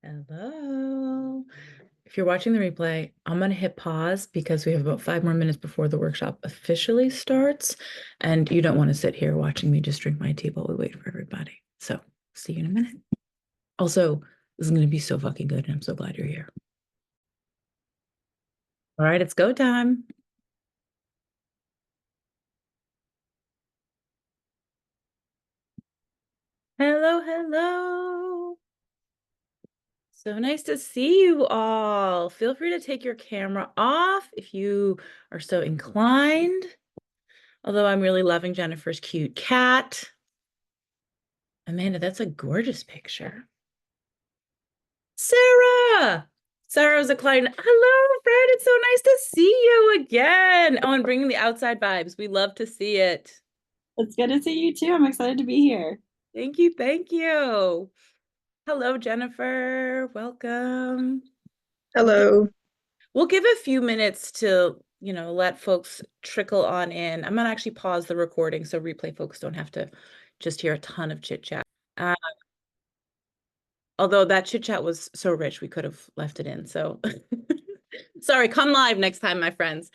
Hello. If you're watching the replay, I'm going to hit pause because we have about 5 more minutes before the workshop officially starts. And you don't want to sit here watching me just drink my tea while we wait for everybody. So see you in a minute. Also, this is going to be so fucking good, and I'm so glad you're here. All right, it's go time. Hello, hello. So nice to see you all. Feel free to take your camera off if you are so inclined. Although I'm really loving Jennifer's cute cat. Amanda, that's a gorgeous picture. Sarah! Sarah's a client. Hello, Fred. It's so nice to see you again. Oh, and bringing the outside vibes. We love to see it. It's good to see you too. I'm excited to be here. Thank you. Thank you. Hello, Jennifer. Welcome. Hello. We'll give a few minutes to, let folks trickle on in. I'm gonna actually pause the recording so replay folks don't have to just hear a ton of chit chat. Although that chit chat was so rich, we could have left it in. So sorry, come live next time, my friends.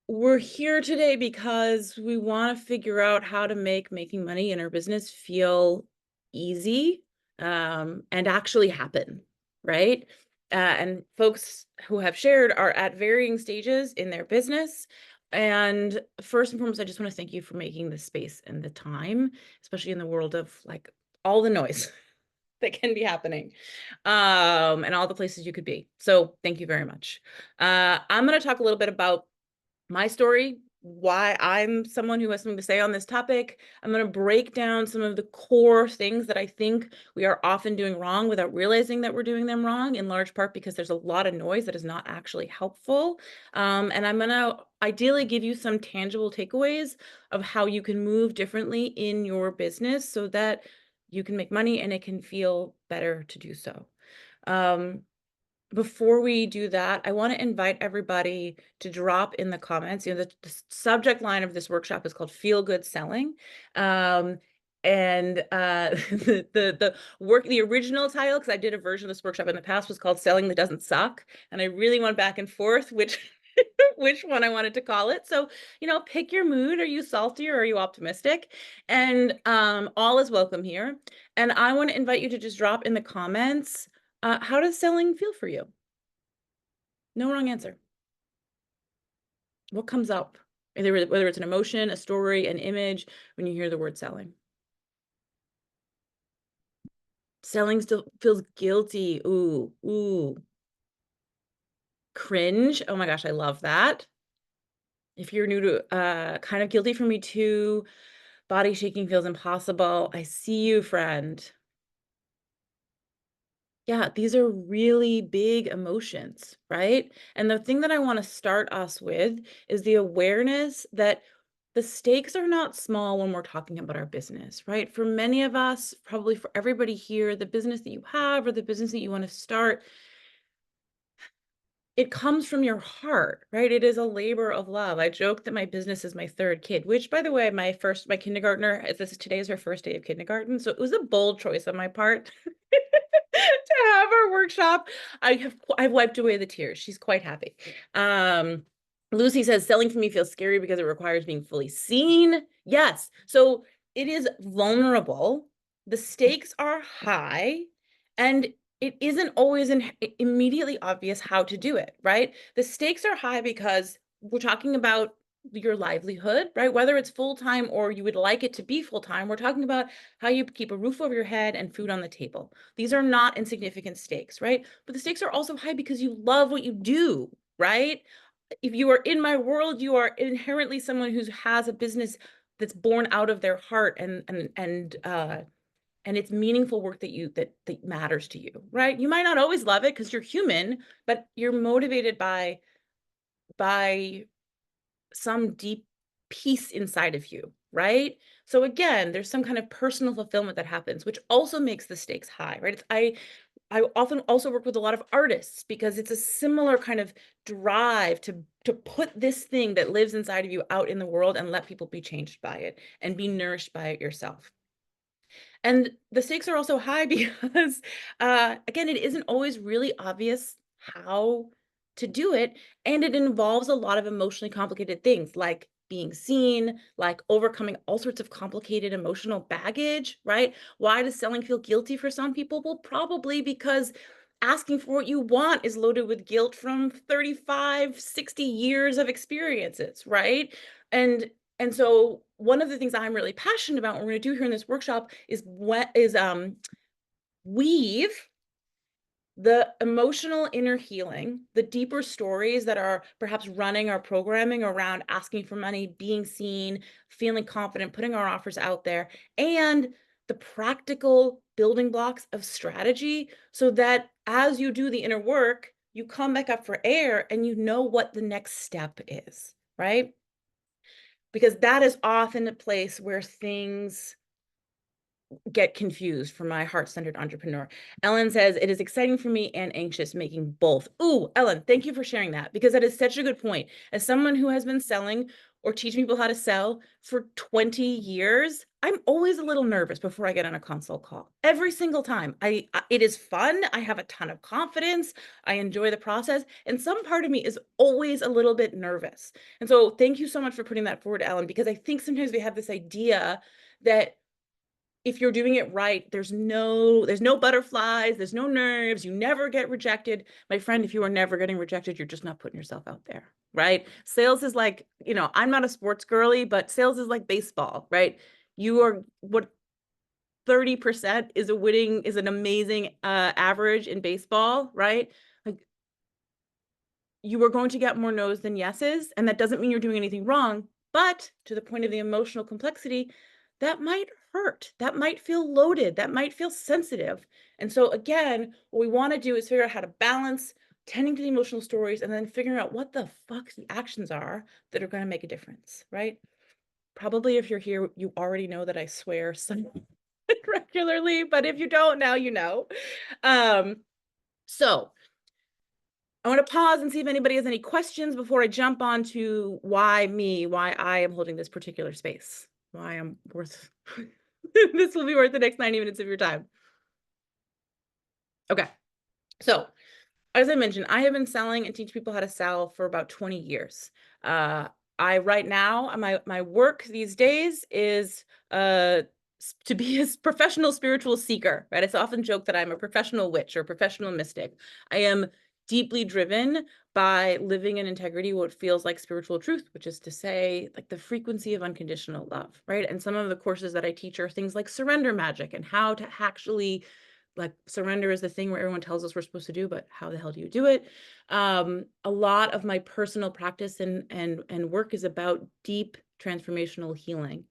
We're here today because we want to figure out how to make making money in our business feel easy and actually happen, right? And folks who have shared are at varying stages in their business. And first and foremost, I just want to thank you for making the space and the time, especially in the world of like all the noise that can be happening and all the places you could be. So thank you very much. I'm going to talk a little bit about my story, why I'm someone who has something to say on this topic. I'm going to break down some of the core things that I think we are often doing wrong without realizing that we're doing them wrong, in large part because there's a lot of noise that is not actually helpful. And I'm going to ideally give you some tangible takeaways of how you can move differently in your business so that you can make money and it can feel better to do so. Before we do that, I want to invite everybody to drop in the comments. The subject line of this workshop is called Feel Good Selling. And the original title, because I did a version of this workshop in the past, was called Selling That Doesn't Suck. And I really went back and forth which one I wanted to call it. So, pick your mood. Are you salty or are you optimistic? And all is welcome here. And I want to invite you to just drop in the comments, how does selling feel for you? No wrong answer. What comes up? Whether it's an emotion, a story, an image, when you hear the word selling. Selling still feels guilty. Ooh. Cringe. Oh my gosh, I love that. If you're new to kind of guilty for me too. Body shaking feels impossible. I see you, friend. Yeah, these are really big emotions, right? And the thing that I want to start us with is the awareness that the stakes are not small when we're talking about our business, right? For many of us, probably for everybody here, the business that you have or the business that you want to start, it comes from your heart, right? It is a labor of love. I joke that my business is my third kid, which, by the way, my kindergartner, today is her first day of kindergarten. So it was a bold choice on my part to have our workshop. I've wiped away the tears. She's quite happy. Lucy says selling for me feels scary because it requires being fully seen. Yes. So it is vulnerable. The stakes are high, and it isn't always immediately obvious how to do it, right? The stakes are high because we're talking about your livelihood, right? Whether it's full-time or you would like it to be full-time, we're talking about how you keep a roof over your head and food on the table. These are not insignificant stakes, right? But the stakes are also high because you love what you do, right? If you are in my world, you are inherently someone who has a business that's born out of their heart and it's meaningful work that matters to you, right? You might not always love it because you're human, but you're motivated by some deep peace inside of you, right? So again, there's some kind of personal fulfillment that happens, which also makes the stakes high, right? I often also work with a lot of artists because it's a similar kind of drive to put this thing that lives inside of you out in the world and let people be changed by it and be nourished by it yourself. And the stakes are also high because, again, it isn't always really obvious how to do it. And it involves a lot of emotionally complicated things like being seen, like overcoming all sorts of complicated emotional baggage, right? Why does selling feel guilty for some people? Well, probably because asking for what you want is loaded with guilt from 35, 60 years of experiences, right? And and so one of the things I'm really passionate about, what we're going to do here in this workshop is weave the emotional inner healing, the deeper stories that are perhaps running our programming around asking for money, being seen, feeling confident, putting our offers out there, and the practical building blocks of strategy so that as you do the inner work, you come back up for air and you know what the next step is, right? Because that is often a place where things get confused for my heart-centered entrepreneur. Ellen says, it is exciting for me and anxious making both. Ooh, Ellen, thank you for sharing that because that is such a good point. As someone who has been selling or teaching people how to sell for 20 years, I'm always a little nervous before I get on a consult call. Every single time. It is fun. I have a ton of confidence. I enjoy the process. And some part of me is always a little bit nervous. And so thank you so much for putting that forward, Ellen, because I think sometimes we have this idea that if you're doing it right, there's no butterflies, there's no nerves, you never get rejected. My friend, if you are never getting rejected, you're just not putting yourself out there, right? Sales is like, I'm not a sports girly, but sales is like baseball, right? You are what 30% is an amazing average in baseball, right? Like you are going to get more no's than yeses, and that doesn't mean you're doing anything wrong, but to the point of the emotional complexity, that might hurt, that might feel loaded, that might feel sensitive. And so again, what we want to do is figure out how to balance tending to the emotional stories and then figuring out what the fuck the actions are that are going to make a difference, right? Probably if you're here, you already know that I swear somewhat regularly, but if you don't, now you know. Um, so I want to pause and see if anybody has any questions before I jump on to why I am holding this particular space, why I'm worth, this will be worth the next 90 minutes of your time. Okay. So as I mentioned, I have been selling and teach people how to sell for about 20 years. Uh, I right now, my work these days is to be a professional spiritual seeker, right? It's often joked that I'm a professional witch or a professional mystic. I am deeply driven by living in integrity, what feels like spiritual truth, which is to say, like the frequency of unconditional love, right? And some of the courses that I teach are things like surrender magic and how to actually like surrender is the thing where everyone tells us we're supposed to do, but how the hell do you do it? A lot of my personal practice and work is about deep transformational healing.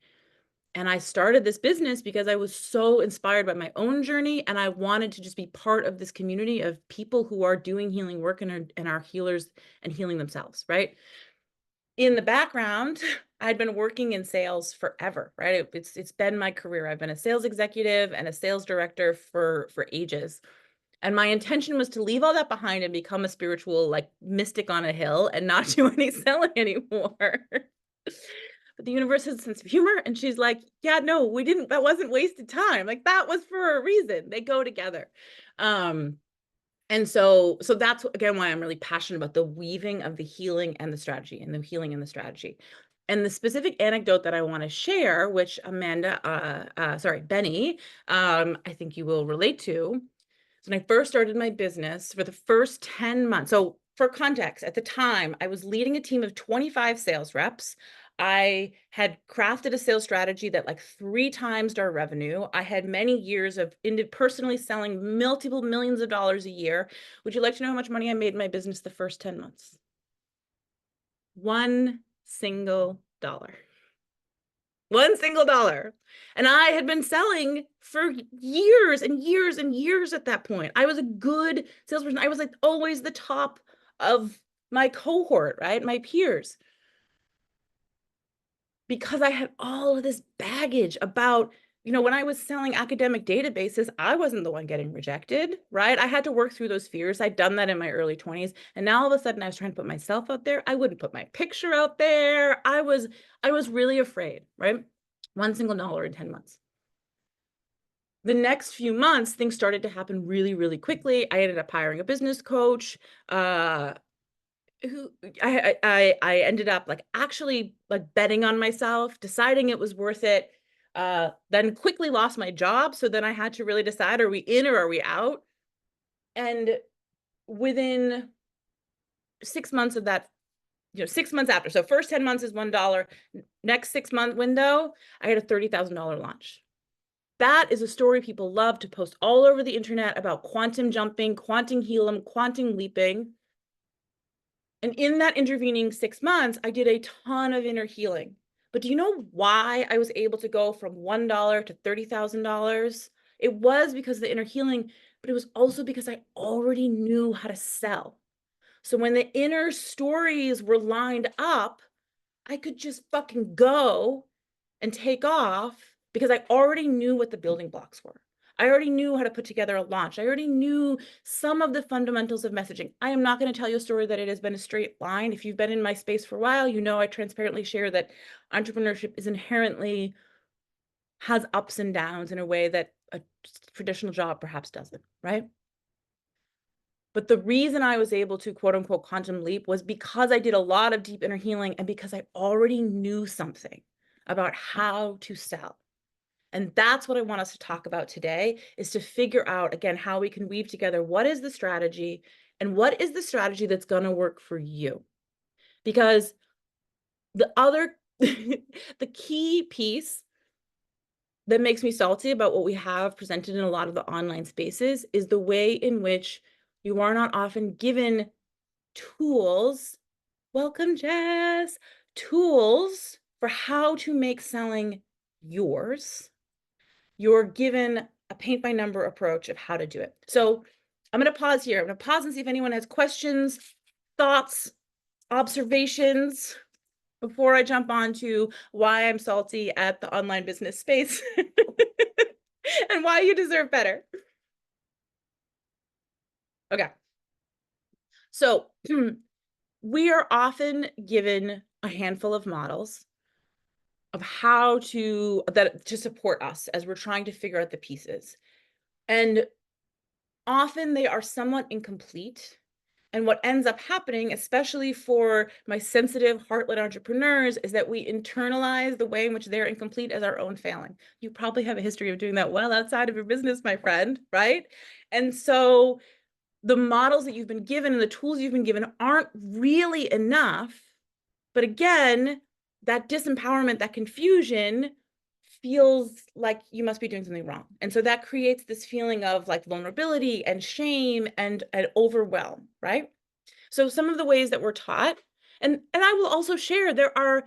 And I started this business because I was so inspired by my own journey, and I wanted to just be part of this community of people who are doing healing work and are healers and healing themselves, right? In the background, I'd been working in sales forever, right? It's been my career. I've been a sales executive and a sales director for ages. And my intention was to leave all that behind and become a spiritual like mystic on a hill and not do any selling anymore. But the universe has a sense of humor, and she's like, yeah, no, that wasn't wasted time. Like that was for a reason. They go together. And so that's again why I'm really passionate about the weaving of the healing and the strategy and the healing and the strategy. And the specific anecdote that I want to share, which Benny, I think you will relate to. So when I first started my business for the first 10 months, so for context, at the time, I was leading a team of 25 sales reps. I had crafted a sales strategy that like 3 times our revenue. I had many years of personally selling multiple millions of dollars a year. Would you like to know how much money I made in my business the first 10 months? One single dollar. One single dollar. And I had been selling for years and years and years at that point. I was a good salesperson. I was like always the top of my cohort, right? My peers. Because I had all of this baggage about, when I was selling academic databases, I wasn't the one getting rejected, right? I had to work through those fears. I'd done that in my early 20s. And now all of a sudden I was trying to put myself out there. I wouldn't put my picture out there. I was really afraid, right? One single dollar in 10 months. the next few months, things started to happen really, really quickly. I ended up hiring a business coach, uh, who I ended up like actually like betting on myself, deciding it was worth it. Then quickly lost my job. So then I had to really decide, are we in or are we out? And within 6 months of that, 6 months after, so first 10 months is $1. Next 6 month window, I had a $30,000 launch. That is a story people love to post all over the internet about quantum jumping, quantum helium, quantum leaping. And in that intervening 6 months, I did a ton of inner healing. But do you know why I was able to go from $1 to $30,000? It was because of the inner healing, but it was also because I already knew how to sell. So when the inner stories were lined up, I could just fucking go and take off because I already knew what the building blocks were. I already knew how to put together a launch. I already knew some of the fundamentals of messaging. I am not going to tell you a story that it has been a straight line. If you've been in my space for a while, you know I transparently share that entrepreneurship is inherently has ups and downs in a way that a traditional job perhaps doesn't, right? But the reason I was able to quote unquote quantum leap was because I did a lot of deep inner healing and because I already knew something about how to sell. And that's what I want us to talk about today, is to figure out, again, how we can weave together what is the strategy and what is the strategy that's going to work for you. Because the other, the key piece that makes me salty about what we have presented in a lot of the online spaces is the way in which you are not often given tools. Welcome, Jess. Tools for how to make selling yours. You're given a paint by number approach of how to do it. So I'm going to pause here. I'm going to pause and see if anyone has questions, thoughts, observations before I jump on to why I'm salty at the online business space and why you deserve better. Okay. So we are often given a handful of models of how to support us as we're trying to figure out the pieces. And often they are somewhat incomplete. And what ends up happening, especially for my sensitive, heart-led entrepreneurs, is that we internalize the way in which they're incomplete as our own failing. You probably have a history of doing that well outside of your business, my friend, right? And so the models that you've been given and the tools you've been given aren't really enough. But again, that disempowerment, that confusion feels like you must be doing something wrong. And so that creates this feeling of like vulnerability and shame and overwhelm, right? So some of the ways that we're taught, and I will also share, there are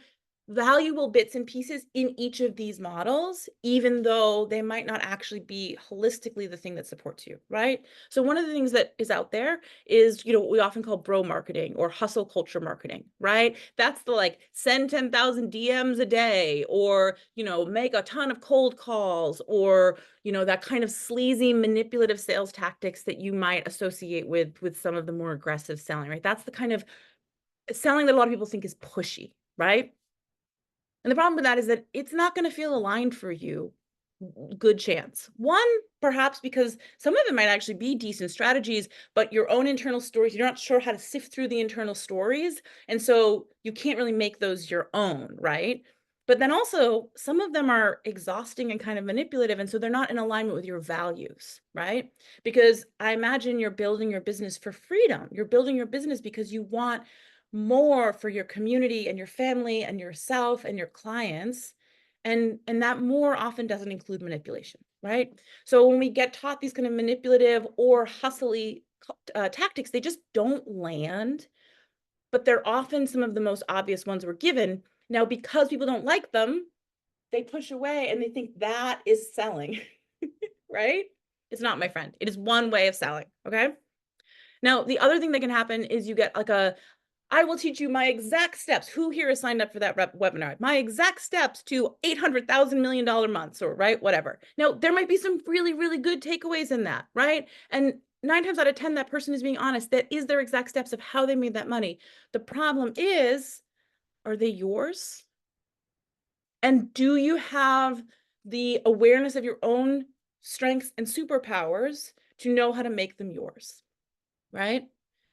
valuable bits and pieces in each of these models, even though they might not actually be holistically the thing that supports you, right? So one of the things that is out there is, what we often call bro marketing or hustle culture marketing, right? That's the like send 10,000 DMs a day, or, make a ton of cold calls, or, that kind of sleazy manipulative sales tactics that you might associate with some of the more aggressive selling, right? That's the kind of selling that a lot of people think is pushy, right? And the problem with that is that it's not going to feel aligned for you. Good chance. One, perhaps because some of them might actually be decent strategies, but your own internal stories, you're not sure how to sift through the internal stories. And so you can't really make those your own, right? But then also, some of them are exhausting and kind of manipulative. And so they're not in alignment with your values, right? Because I imagine you're building your business for freedom. You're building your business because you want more for your community and your family and yourself and your clients. And that more often doesn't include manipulation, right? So when we get taught these kind of manipulative or hustly tactics, they just don't land, but they're often some of the most obvious ones we're given. Now, because people don't like them, they push away and they think that is selling, right? It's not, my friend. It is one way of selling, okay? Now, the other thing that can happen is you get like I will teach you my exact steps. Who here is signed up for that webinar? My exact steps to $800,000 million months, or right, whatever. Now, there might be some really, really good takeaways in that, right? And 9 times out of 10, that person is being honest. That is their exact steps of how they made that money. The problem is, are they yours? And do you have the awareness of your own strengths, and superpowers to know how to make them yours, right?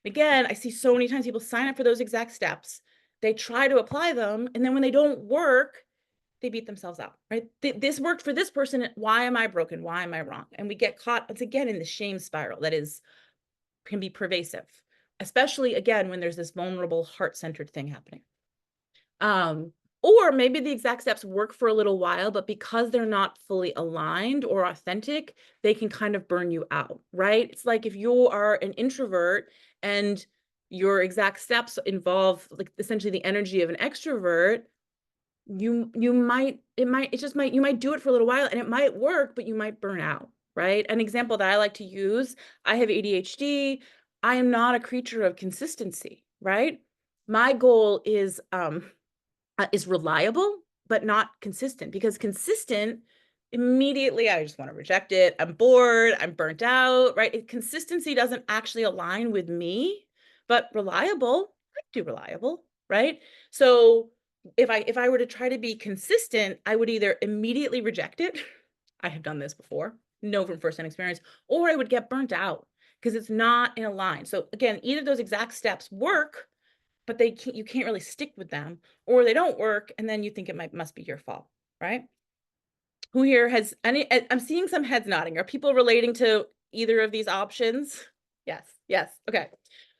Again, I see so many times people sign up for those exact steps. They try to apply them, and then when they don't work, they beat themselves up, right? This worked for this person. Why am I broken? Why am I wrong? And we get caught once again in the shame spiral that can be pervasive, especially again when there's this vulnerable, heart-centered thing happening. Or maybe the exact steps work for a little while, but because they're not fully aligned or authentic, they can kind of burn you out, right? It's like if you are an introvert and your exact steps involve like essentially the energy of an extrovert, you might you might do it for a little while and it might work, but you might burn out, right? An example that I like to use, I have ADHD. I am not a creature of consistency, right? My goal is reliable, but not consistent, because consistent, immediately I just want to reject it. I'm bored, I'm burnt out, right? Consistency doesn't actually align with me, but reliable, I do reliable, right? So if I were to try to be consistent, I would either immediately reject it. I have done this before, know from firsthand experience, or I would get burnt out because it's not in a line. So again, either those exact steps work, but you can't really stick with them, or they don't work and then you think it must be your fault, right? Who here has any? I'm seeing some heads nodding. Are people relating to either of these options? Yes, yes. Okay.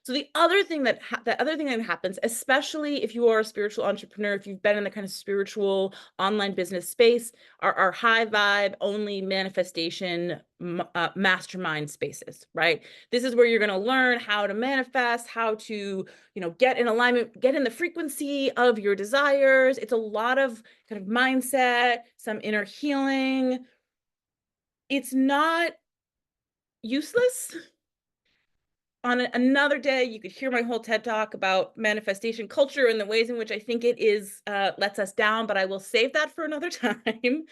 So the other thing that happens, especially if you are a spiritual entrepreneur, if you've been in the kind of spiritual online business space, are high vibe only manifestation mastermind spaces, right? This is where you're going to learn how to manifest, how to, get in alignment, get in the frequency of your desires. It's a lot of kind of mindset, some inner healing. It's not useless. On another day, you could hear my whole TED talk about manifestation culture and the ways in which I think it is lets us down, but I will save that for another time.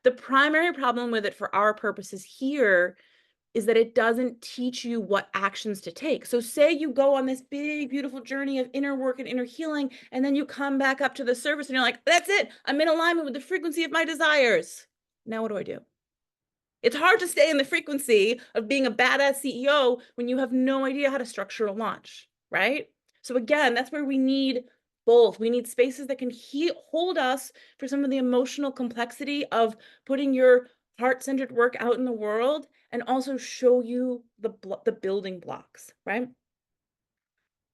The primary problem with it for our purposes here is that it doesn't teach you what actions to take. So say you go on this big, beautiful journey of inner work and inner healing, and then you come back up to the surface and you're like, that's it. I'm in alignment with the frequency of my desires. Now what do I do? It's hard to stay in the frequency of being a badass CEO when you have no idea how to structure a launch, right? So again, that's where we need both. We need spaces that can hold us for some of the emotional complexity of putting your heart-centered work out in the world, and also show you the building blocks, right?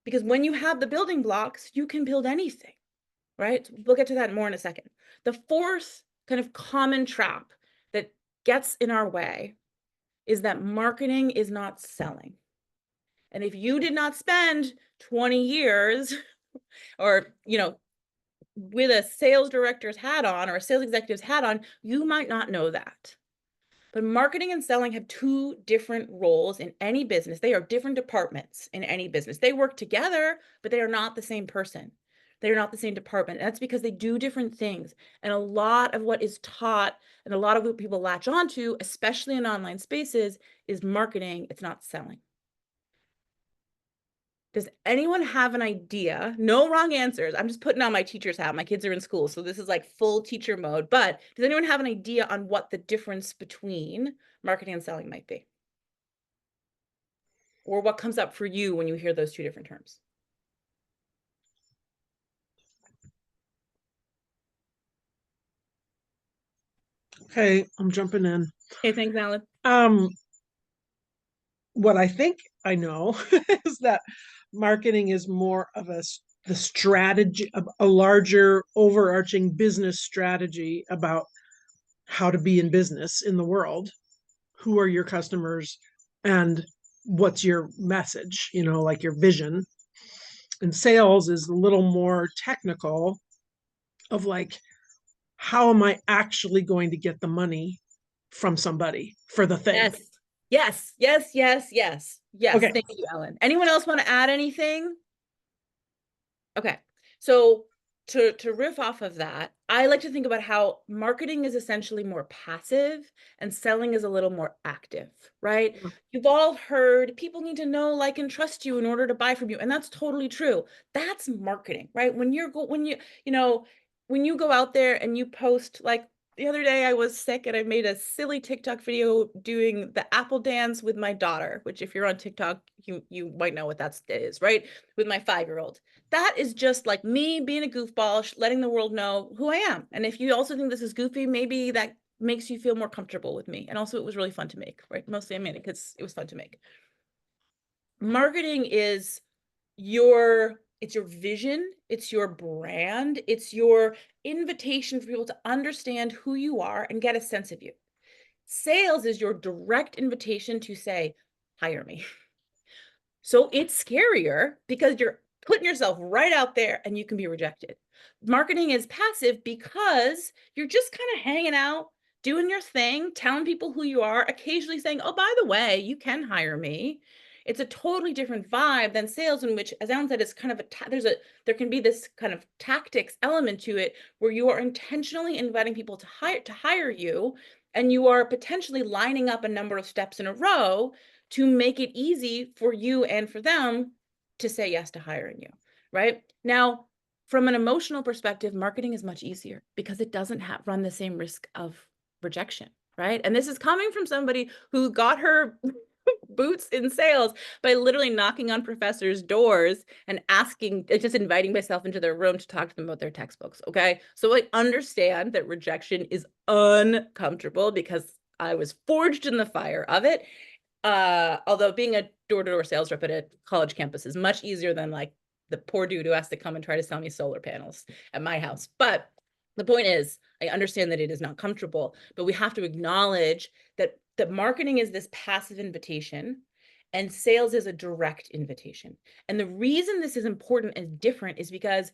Because when you have the building blocks, you can build anything, right? We'll get to that more in a second. The fourth kind of common trap that gets in our way is that marketing is not selling. And if you did not spend 20 years or, with a sales director's hat on or a sales executive's hat on, you might not know that. But marketing and selling have two different roles in any business. They are different departments in any business. They work together, but they are not the same person. They are not the same department. And that's because they do different things. And a lot of what is taught and a lot of what people latch onto, especially in online spaces, is marketing. It's not selling. Does anyone have an idea? No wrong answers. I'm just putting on my teacher's hat. My kids are in school, so this is like full teacher mode. But does anyone have an idea on what the difference between marketing and selling might be? Or what comes up for you when you hear those two different terms? Okay, I'm jumping in. Okay, thanks, Alan. Um, what I think I know is that marketing is more of the strategy, a larger overarching business strategy about how to be in business in the world. Who are your customers and what's your message, like your vision. And sales is a little more technical of like, how am I actually going to get the money from somebody for the thing? Yes. Yes, yes, yes, yes. Yes, Okay. thank you, Ellen. Anyone else want to add anything? Okay. So to riff off of that, I like to think about how marketing is essentially more passive and selling is a little more active, right? You've all heard people need to know, like, and trust you in order to buy from you, and that's totally true. That's marketing, right? When you go out there and you post like The other day I was sick and I made a silly TikTok video doing the apple dance with my daughter, which if you're on TikTok, you might know what that is, right? With my 5-year-old. That is just like me being a goofball, letting the world know who I am. And if you also think this is goofy, maybe that makes you feel more comfortable with me. And also it was really fun to make, right? Mostly I made it because it was fun to make. Marketing is it's your vision, it's your brand, it's your invitation for people to understand who you are and get a sense of you. Sales is your direct invitation to say, hire me. So it's scarier because you're putting yourself right out there and you can be rejected. Marketing is passive because you're just kind of hanging out, doing your thing, telling people who you are, occasionally saying, oh, by the way, you can hire me. It's a totally different vibe than sales, in which, as Alan said, it's kind of there can be this kind of tactics element to it where you are intentionally inviting people to hire you, and you are potentially lining up a number of steps in a row to make it easy for you and for them to say yes to hiring you, right? Now, from an emotional perspective, marketing is much easier because it doesn't run the same risk of rejection, right? And this is coming from somebody who got her boots in sales by literally knocking on professors' doors and just inviting myself into their room to talk to them about their textbooks, okay? So I understand that rejection is uncomfortable because I was forged in the fire of it. Although being a door-to-door sales rep at a college campus is much easier than like the poor dude who has to come and try to sell me solar panels at my house. But the point is, I understand that it is not comfortable, but we have to acknowledge that marketing is this passive invitation and sales is a direct invitation. And the reason this is important and different is because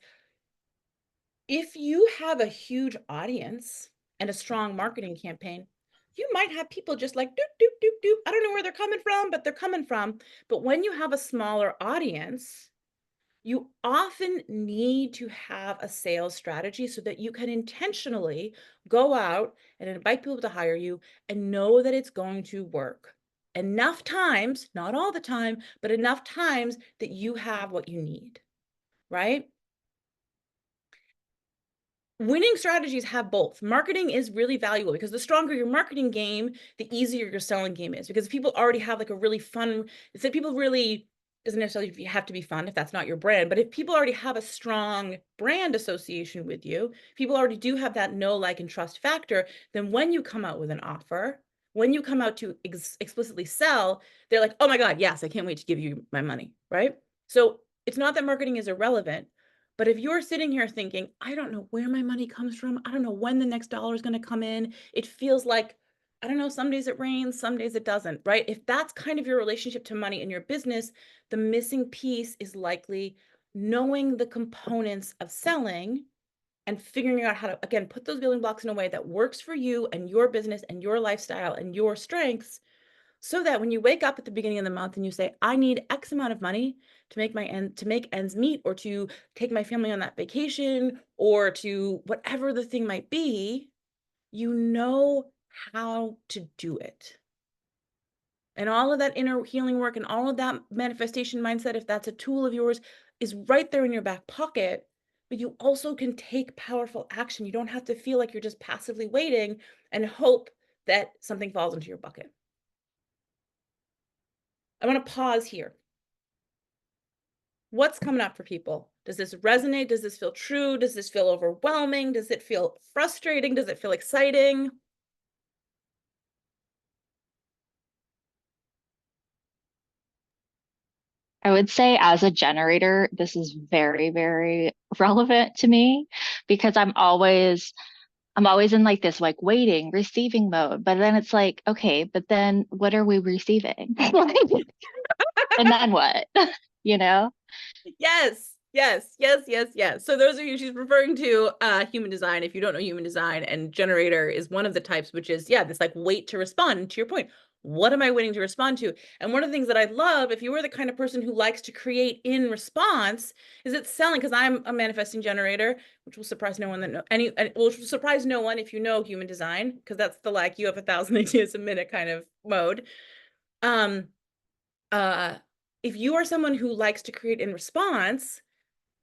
if you have a huge audience and a strong marketing campaign, you might have people just like doop, doop, doop, doop. I don't know where they're coming from, but they're coming from. But when you have a smaller audience, you often need to have a sales strategy so that you can intentionally go out and invite people to hire you and know that it's going to work enough times, not all the time, but enough times that you have what you need, right? Winning strategies have both. Marketing is really valuable because the stronger your marketing game, the easier your selling game is. Because if people already have like a really fun, it's that people really doesn't necessarily have to be fun if that's not your brand, but if people already have a strong brand association with you, people already do have that know, like, and trust factor, then when you come out with an offer, when you come out to explicitly sell, they're like, oh my God, yes, I can't wait to give you my money, right? So it's not that marketing is irrelevant. But if you're sitting here thinking, I don't know where my money comes from, I don't know when the next dollar is going to come in, it feels like, I don't know, some days it rains, some days it doesn't, right? If that's kind of your relationship to money in your business, the missing piece is likely knowing the components of selling and figuring out how to, again, put those building blocks in a way that works for you and your business and your lifestyle and your strengths, so that when you wake up at the beginning of the month and you say, I need X amount of money to make ends meet, or to take my family on that vacation, or to whatever the thing might be, you know how to do it. And all of that inner healing work and all of that manifestation mindset, if that's a tool of yours, is right there in your back pocket. But you also can take powerful action. You don't have to feel like you're just passively waiting and hope that something falls into your bucket. I want to pause here. What's coming up for people? Does this resonate? Does this feel true? Does this feel overwhelming? Does it feel frustrating? Does it feel exciting? I would say as a generator, this is very, very relevant to me because I'm always in like this like waiting, receiving mode. But then it's like, okay, but then what are we receiving? And then what? You know? Yes, yes, yes, yes, yes. So those of you, she's referring to human design. If you don't know human design, and generator is one of the types, which is, yeah, this like wait to respond. To your point, what am I waiting to respond to? And one of the things that I love, if you are the kind of person who likes to create in response, is it selling, because I'm a manifesting generator, which will surprise no one that will surprise no one if you know human design, because that's the like you have 1,000 ideas a minute kind of mode. Um, if you are someone who likes to create in response,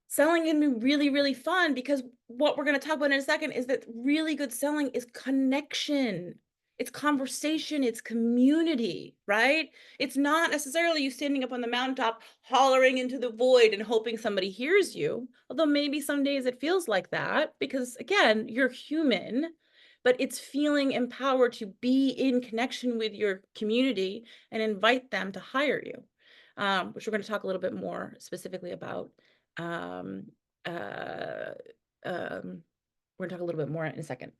selling can be really, really fun, because what we're going to talk about in a second is that really good selling is connection. It's conversation, it's community, right? It's not necessarily you standing up on the mountaintop, hollering into the void and hoping somebody hears you. Although maybe some days it feels like that, because again, you're human, but it's feeling empowered to be in connection with your community and invite them to hire you, which we're going to talk a little bit more specifically about. Um, uh, we're gonna talk a little bit more in a second.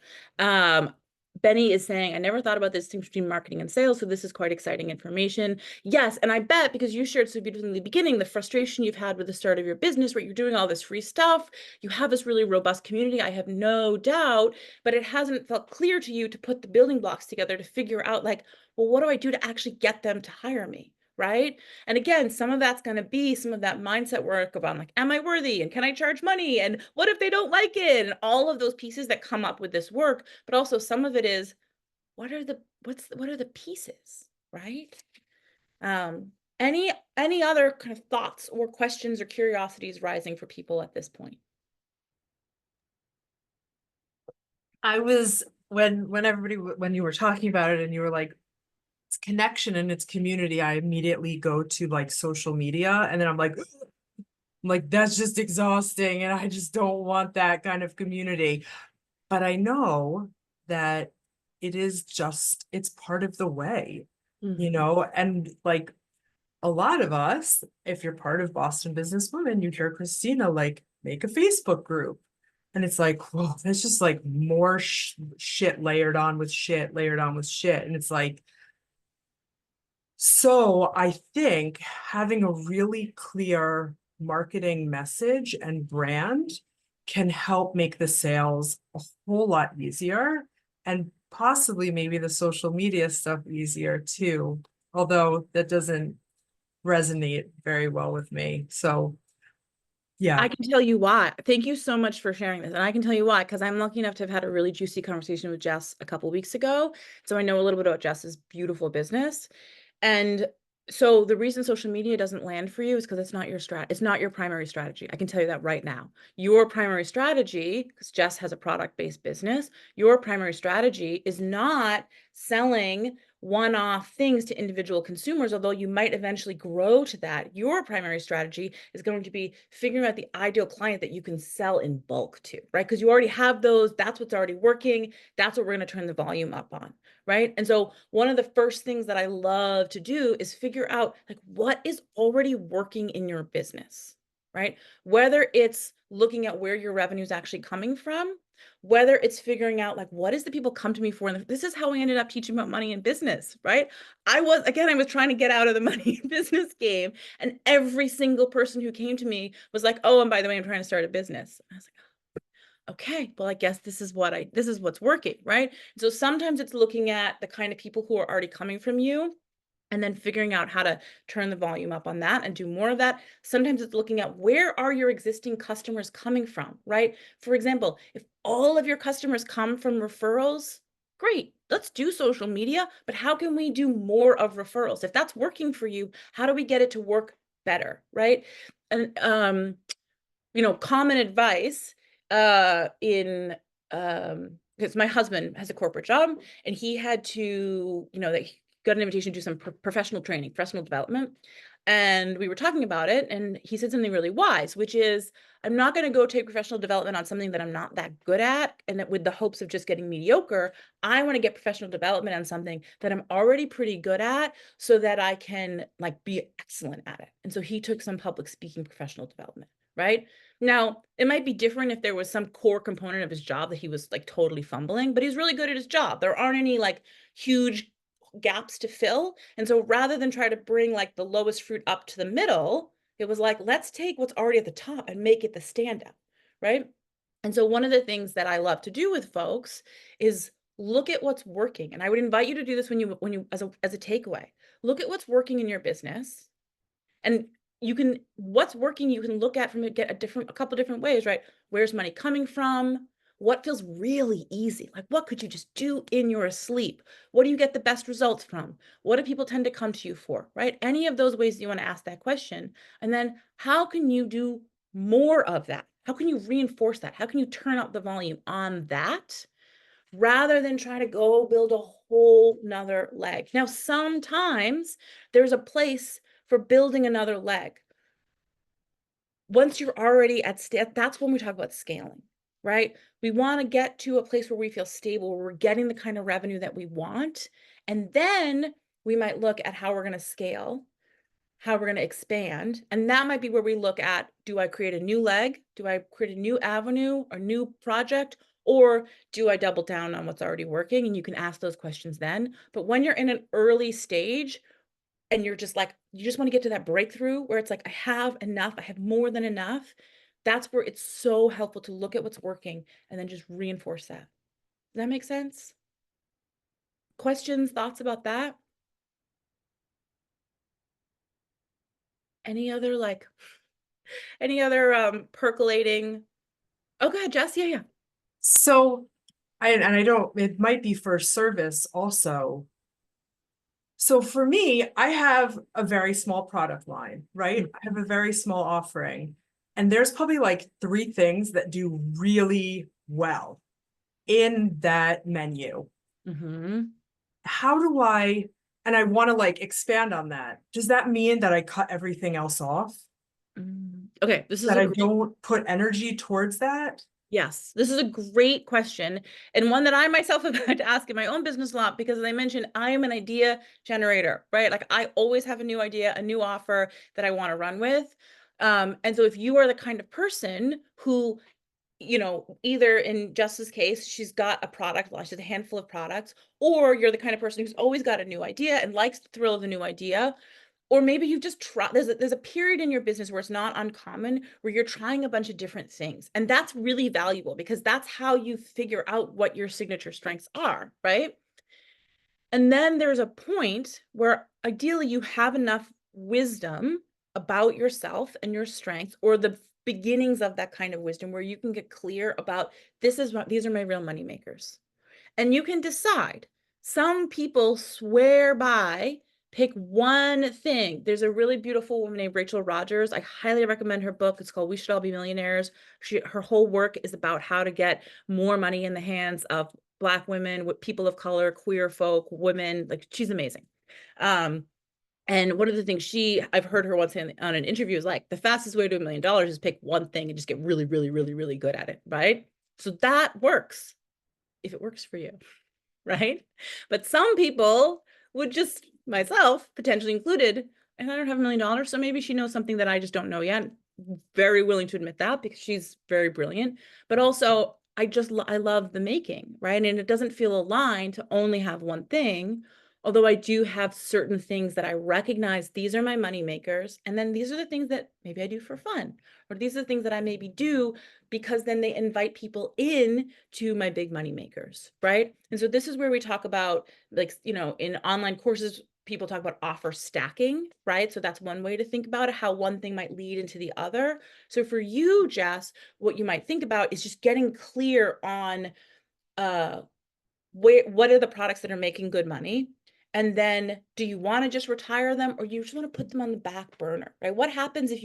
Benny is saying, I never thought about this distinction between marketing and sales, so this is quite exciting information. Yes, and I bet because you shared so beautifully in the beginning, the frustration you've had with the start of your business, where you're doing all this free stuff, you have this really robust community, I have no doubt, but it hasn't felt clear to you to put the building blocks together to figure out, like, well, what do I do to actually get them to hire me, right? And again, some of that's going to be some of that mindset work about, like, am I worthy? And can I charge money? And what if they don't like it? And all of those pieces that come up with this work. But also some of it is, what are the pieces, right? Any other kind of thoughts or questions or curiosities rising for people at this point? I was, when you were talking about it and you were like, it's connection and it's community, I immediately go to like social media, and then I'm like, that's just exhausting, and I just don't want that kind of community. But I know that it's part of the way, you know, and like a lot of us, if you're part of Boston Business Women, you hear Christina like make a Facebook group. And it's like, whoa, that's just like more shit layered on with shit, layered on with shit. And it's like, so I think having a really clear marketing message and brand can help make the sales a whole lot easier, and possibly maybe the social media stuff easier too, although that doesn't resonate very well with me. So yeah. I can tell you why. Thank you so much for sharing this. And I can tell you why, because I'm lucky enough to have had a really juicy conversation with Jess a couple weeks ago. So I know a little bit about Jess's beautiful business. And so the reason social media doesn't land for you is because it's not your it's not your primary strategy. I can tell you that right now. Your primary strategy, because Jess has a product-based business, your primary strategy is not selling one-off things to individual consumers, although you might eventually grow to that. Your primary strategy is going to be figuring out the ideal client that you can sell in bulk to, right? Because you already have those, that's what's already working, that's what we're going to turn the volume up on, right? And so one of the first things that I love to do is figure out, like, what is already working in your business, right? Whether it's looking at where your revenue is actually coming from, whether it's figuring out, like, what is the people come to me for? And this is how I ended up teaching about money in business, right? I was trying to get out of the money in business game. And every single person who came to me was like, oh, and by the way, I'm trying to start a business. I was like, okay, well, I guess this is what's working, right? So sometimes it's looking at the kind of people who are already coming from you, and then figuring out how to turn the volume up on that and do more of that. Sometimes it's looking at, where are your existing customers coming from, right? For example, if all of your customers come from referrals, great, let's do social media, but how can we do more of referrals? If that's working for you, how do we get it to work better, right? And common advice because my husband has a corporate job, and he had to, he got an invitation to do some professional training, professional development. And we were talking about it, and he said something really wise, which is, I'm not going to go take professional development on something that I'm not that good at, and that with the hopes of just getting mediocre. I want to get professional development on something that I'm already pretty good at, so that I can, like, be excellent at it. And so he took some public speaking professional development, right? Now, it might be different if there was some core component of his job that he was, like, totally fumbling, but he's really good at his job. There aren't any, like, huge gaps to fill. And so rather than try to bring, like, the lowest fruit up to the middle, it was like, let's take what's already at the top and make it the standout, right? And so one of the things that I love to do with folks is look at what's working. And I would invite you to do this when you as a takeaway. Look at what's working in your business, and what's working, you can look at from a couple different ways, right? Where's money coming from? What feels really easy? Like, what could you just do in your sleep? What do you get the best results from? What do people tend to come to you for, right? Any of those ways you want to ask that question. And then how can you do more of that? How can you reinforce that? How can you turn up the volume on that rather than try to go build a whole nother leg? Now, sometimes there's a place for building another leg. Once you're already at that's when we talk about scaling, right? We want to get to a place where we feel stable, where we're getting the kind of revenue that we want. And then we might look at how we're going to scale, how we're going to expand. And that might be where we look at, do I create a new leg? Do I create a new avenue, a new project? Or do I double down on what's already working? And you can ask those questions then. But when you're in an early stage, and you're just like, you just want to get to that breakthrough where it's like, I have enough, I have more than enough. That's where it's so helpful to look at what's working and then just reinforce that. Does that make sense? Questions, thoughts about that? Any other percolating? Oh, go ahead, Jess. Yeah. So, I don't, it might be for service also. So for me, I have a very small product line, right? I have a very small offering. And there's probably like 3 things that do really well in that menu. Mm-hmm. How do I, and I want to like expand on that. Does that mean that I cut everything else off? Okay, this is That a I great, don't put energy towards that? yes, this is a great question, and one that I myself have had to ask in my own business a lot, because as I mentioned, I am an idea generator, right? Like I always have a new idea, a new offer that I want to run with. And so if you are the kind of person who, either in Jess's case, she's got a product, well, she has a handful of products, or you're the kind of person who's always got a new idea and likes the thrill of the new idea. Or maybe you've just tried, there's a period in your business where it's not uncommon, where you're trying a bunch of different things. And that's really valuable because that's how you figure out what your signature strengths are, right? And then there's a point where ideally you have enough wisdom about yourself and your strengths, or the beginnings of that kind of wisdom where you can get clear about these are my real money makers. And you can decide. Some people swear by pick one thing. There's a really beautiful woman named Rachel Rogers. I highly recommend her book. It's called We Should All Be Millionaires. Her whole work is about how to get more money in the hands of Black women, people of color, queer folk, women. Like, she's amazing. And one of the things I've heard her once on an interview is like, the fastest way to $1 million is pick one thing and just get really, really, really, really good at it, right? So that works if it works for you, right? But some people would just, myself potentially included, and I don't have $1 million, so maybe she knows something that I just don't know yet. Very willing to admit that because she's very brilliant. But also, I love the making, right? And it doesn't feel aligned to only have one thing. Although I do have certain things that I recognize, these are my money makers. And then these are the things that maybe I do for fun, or these are the things that I maybe do because then they invite people in to my big money makers, right? And so this is where we talk about, like, in online courses, people talk about offer stacking, right? So that's one way to think about it, how one thing might lead into the other. So for you, Jess, what you might think about is just getting clear on what are the products that are making good money? And then do you want to just retire them, or you just want to put them on the back burner, right? What happens if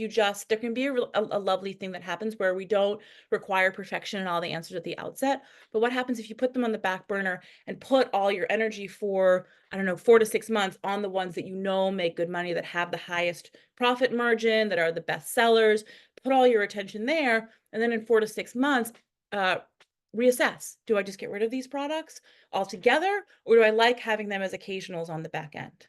there can be a lovely thing that happens where we don't require perfection and all the answers at the outset. But what happens if you put them on the back burner and put all your energy for, I don't know, 4 to 6 months on the ones that make good money, that have the highest profit margin, that are the best sellers, put all your attention there. And then in 4 to 6 months, reassess. Do I just get rid of these products altogether, or do I like having them as occasionals on the back end?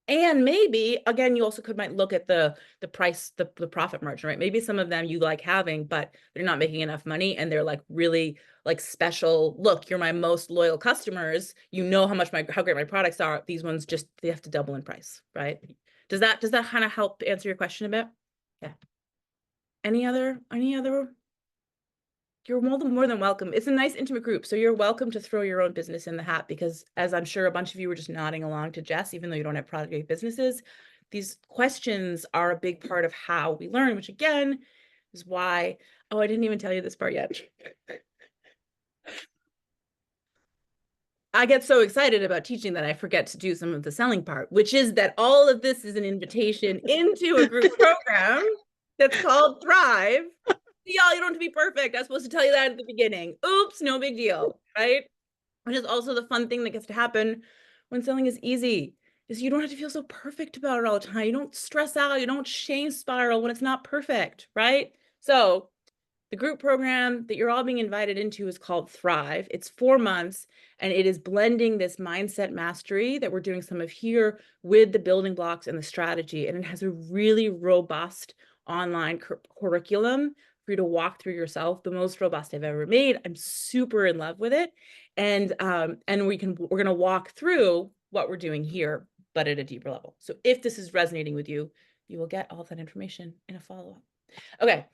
And maybe, again, you also might look at the price, the profit margin, right? Maybe some of them you like having, but they're not making enough money, and they're like really like special. Look, you're my most loyal customers. You know how great my products are. These ones they have to double in price, right? Does that kind of help answer your question a bit? Yeah. Any other? You're more than welcome. It's a nice intimate group, so you're welcome to throw your own business in the hat, because as I'm sure a bunch of you were just nodding along to Jess, even though you don't have product-based businesses, these questions are a big part of how we learn, which again is why, I didn't even tell you this part yet. I get so excited about teaching that I forget to do some of the selling part, which is that all of this is an invitation into a group program that's called Thrive. Y'all, you don't have to be perfect. I was supposed to tell you that at the beginning. Oops, no big deal, right? Which is also the fun thing that gets to happen when selling is easy, is you don't have to feel so perfect about it all the time. You don't stress out, you don't shame spiral when it's not perfect, right? So the group program that you're all being invited into is called Thrive. It's 4 months, and it is blending this mindset mastery that we're doing some of here with the building blocks and the strategy. And it has a really robust online curriculum for you to walk through yourself, the most robust I've ever made. I'm super in love with it. And we're gonna walk through what we're doing here, but at a deeper level. So if this is resonating with you, you will get all of that information in a follow-up. Okay.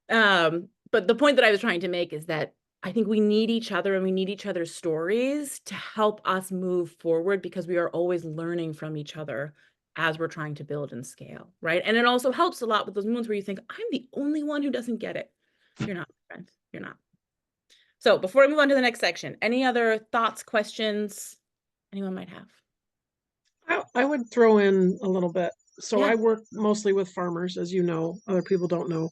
But the point that I was trying to make is that I think we need each other and we need each other's stories to help us move forward, because we are always learning from each other as we're trying to build and scale, right? And it also helps a lot with those moments where you think, I'm the only one who doesn't get it. You're not, friend. You're not. So before I move on to the next section, any other thoughts, questions anyone might have? I would throw in a little bit. So Yeah. I work mostly with farmers, as you know, other people don't know,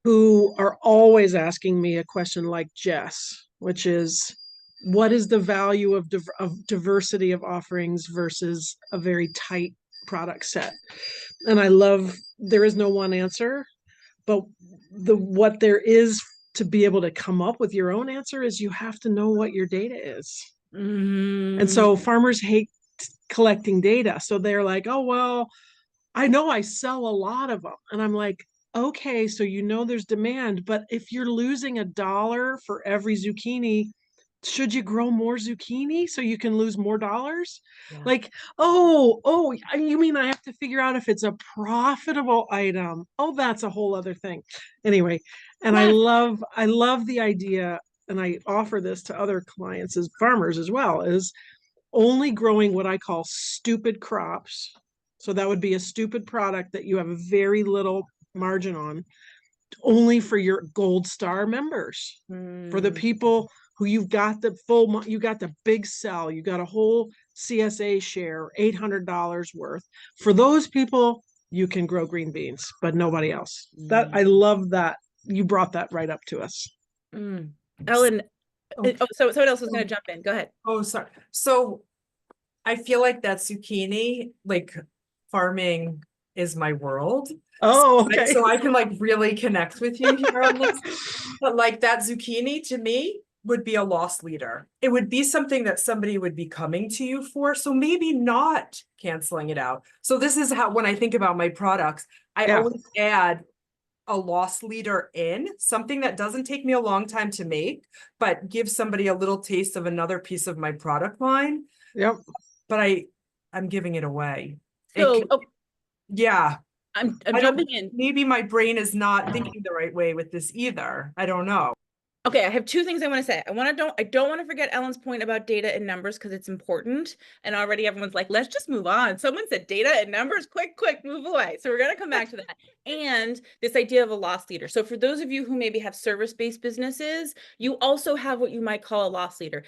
who are always asking me a question like Jess, which is, what is the value of diversity of offerings versus a very tight product set? And I love, there is no one answer, but what there is to be able to come up with your own answer is you have to know what your data is. And so farmers hate collecting data. So they're like, oh, well, I know I sell a lot of them. And I'm like, okay, so you know there's demand, but if you're losing $1 for every zucchini, should you grow more zucchini so you can lose more dollars? Yeah. Like, oh, you mean I have to figure out if it's a profitable item? Oh, that's a whole other thing. Anyway, and Yes. I love the idea, and I offer this to other clients as farmers as well, is only growing what I call stupid crops. So that would be a stupid product that you have very little margin on, only for your gold star members, for the people who you got the big sell, you got a whole CSA share, $800 worth. For those people, you can grow green beans, but nobody else. That I love that you brought that right up to us. Ellen, Okay. so someone else was going to jump in. Go ahead. Oh, sorry. So I feel like that zucchini, like farming is my world. Oh, okay. So I can like really connect with you here on this. But like that zucchini to me would be a loss leader. It would be something that somebody would be coming to you for. So maybe not canceling it out. So this is how, when I think about my products, I always add a loss leader in, something that doesn't take me a long time to make, but gives somebody a little taste of another piece of my product line. Yep. But I'm giving it away. So, yeah. I'm jumping in. Maybe my brain is not thinking the right way with this either. I don't know. Okay, I have two things I want to say. I don't want to forget Ellen's point about data and numbers, because it's important. And already everyone's like, let's just move on. Someone said data and numbers, quick, move away. So we're going to come back to that. And this idea of a loss leader. So for those of you who maybe have service-based businesses, you also have what you might call a loss leader.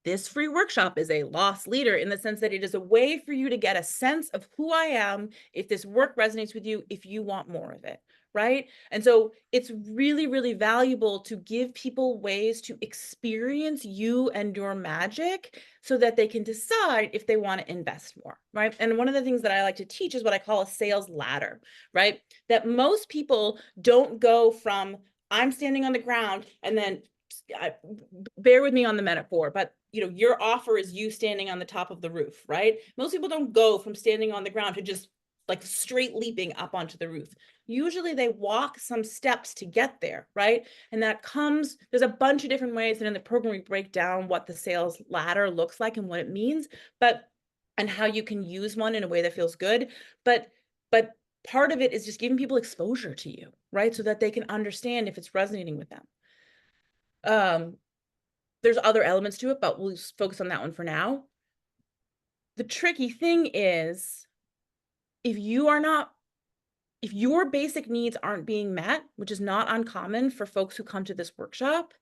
This free workshop is a loss leader in the sense that it is a way for you to get a sense of who I am, if this work resonates with you, if you want more of it, right? And so it's really, really valuable to give people ways to experience you and your magic so that they can decide if they want to invest more, right? And one of the things that I like to teach is what I call a sales ladder, right? That most people don't go from I'm standing on the ground and then bear with me on the metaphor, but your offer is you standing on the top of the roof, right? Most people don't go from standing on the ground to just like straight leaping up onto the roof. Usually they walk some steps to get there, right? And there's a bunch of different ways, and in the program we break down what the sales ladder looks like and what it means, and how you can use one in a way that feels good. But part of it is just giving people exposure to you, right? So that they can understand if it's resonating with them. There's other elements to it, but we'll focus on that one for now. The tricky thing is, if your basic needs aren't being met, which is not uncommon for folks who come to this workshop,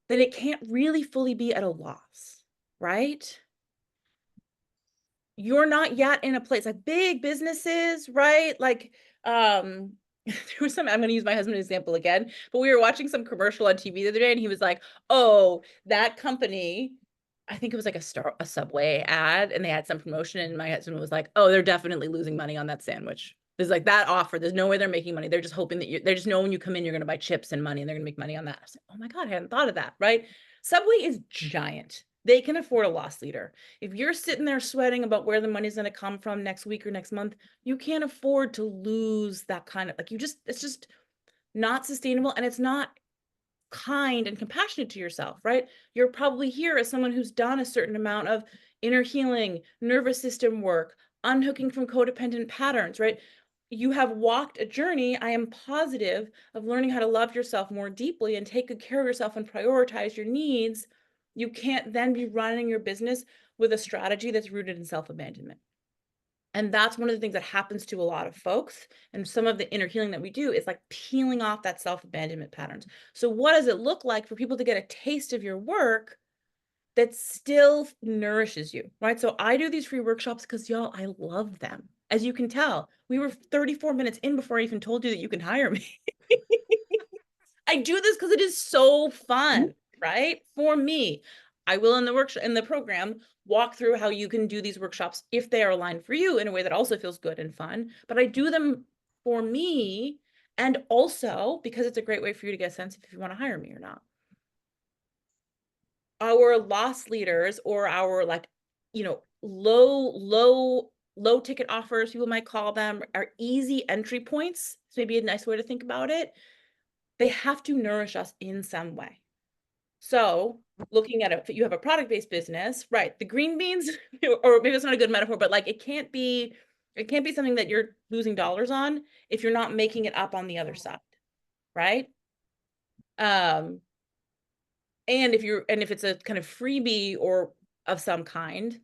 then it can't really fully be at a loss, right? You're not yet in a place like big businesses, right? Like there was some, I'm going to use my husband's example again, but we were watching some commercial on TV the other day and he was like, oh, that company, I think it was like a Subway ad and they had some promotion and my husband was like, oh, they're definitely losing money on that sandwich. There's like that offer. There's no way they're making money. They're just hoping that they're just know when you come in, you're going to buy chips and money and they're going to make money on that. I was like, oh my God, I hadn't thought of that, right? Subway is giant. They can afford a loss leader. If you're sitting there sweating about where the money's going to come from next week or next month, you can't afford to lose that kind of, like, it's just not sustainable and it's not kind and compassionate to yourself, right? You're probably here as someone who's done a certain amount of inner healing, nervous system work, unhooking from codependent patterns, right? You have walked a journey, I am positive, of learning how to love yourself more deeply and take good care of yourself and prioritize your needs. You can't then be running your business with a strategy that's rooted in self-abandonment. And that's one of the things that happens to a lot of folks. And some of the inner healing that we do is like peeling off that self-abandonment patterns. So what does it look like for people to get a taste of your work that still nourishes you, right? So I do these free workshops because y'all, I love them. As you can tell, we were 34 minutes in before I even told you that you can hire me. I do this because it is so fun, right? For me, I will in the workshop, in the program, walk through how you can do these workshops if they are aligned for you in a way that also feels good and fun. But I do them for me and also because it's a great way for you to get a sense if you want to hire me or not. Our loss leaders or our like, you know, low ticket offers, people might call them, are easy entry points. So maybe a nice way to think about it. They have to nourish us in some way. So looking at it, if you have a product-based business, right? The green beans, or maybe it's not a good metaphor, but like it can't be something that you're losing dollars on if you're not making it up on the other side, right? And if it's a kind of freebie or of some kind,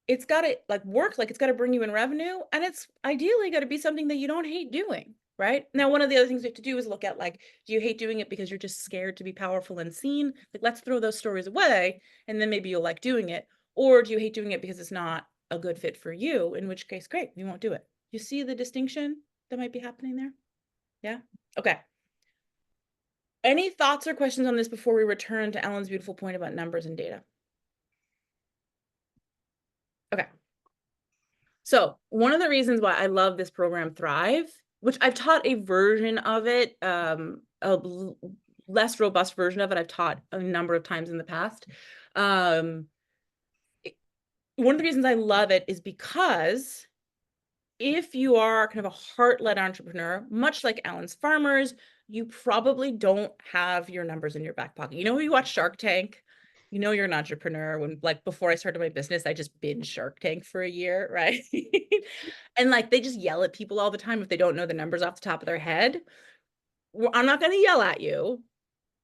it's got to like work, like it's got to bring you in revenue, and it's ideally got to be something that you don't hate doing. Right? Now, one of the other things we have to do is look at like, do you hate doing it because you're just scared to be powerful and seen? Like, let's throw those stories away and then maybe you'll like doing it. Or do you hate doing it because it's not a good fit for you? In which case, great, you won't do it. You see the distinction that might be happening there? Yeah? Okay. Any thoughts or questions on this before we return to Ellen's beautiful point about numbers and data? Okay. So one of the reasons why I love this program Thrive, which I've taught a version of it, a less robust version of it, I've taught a number of times in the past. One of the reasons I love it is because if you are kind of a heart-led entrepreneur, much like Ellen's Farmers, you probably don't have your numbers in your back pocket. You know, when you watch Shark Tank, you know you're an entrepreneur. When like before I started my business, I just binged Shark Tank for a year, right? And like they just yell at people all the time if they don't know the numbers off the top of their head. Well, I'm not going to yell at you,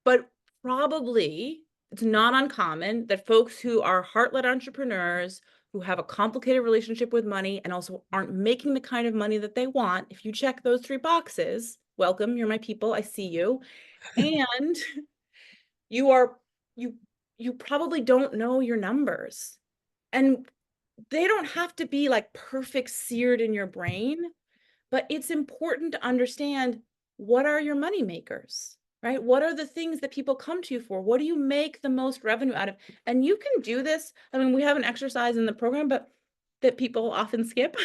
but probably it's not uncommon that folks who are heart-led entrepreneurs who have a complicated relationship with money and also aren't making the kind of money that they want, if you check those 3 boxes, welcome, you're my people, I see you. And you probably don't know your numbers. And they don't have to be like perfect seared in your brain, but it's important to understand what are your money makers, right? What are the things that people come to you for? What do you make the most revenue out of? And you can do this. I mean, we have an exercise in the program, but that people often skip.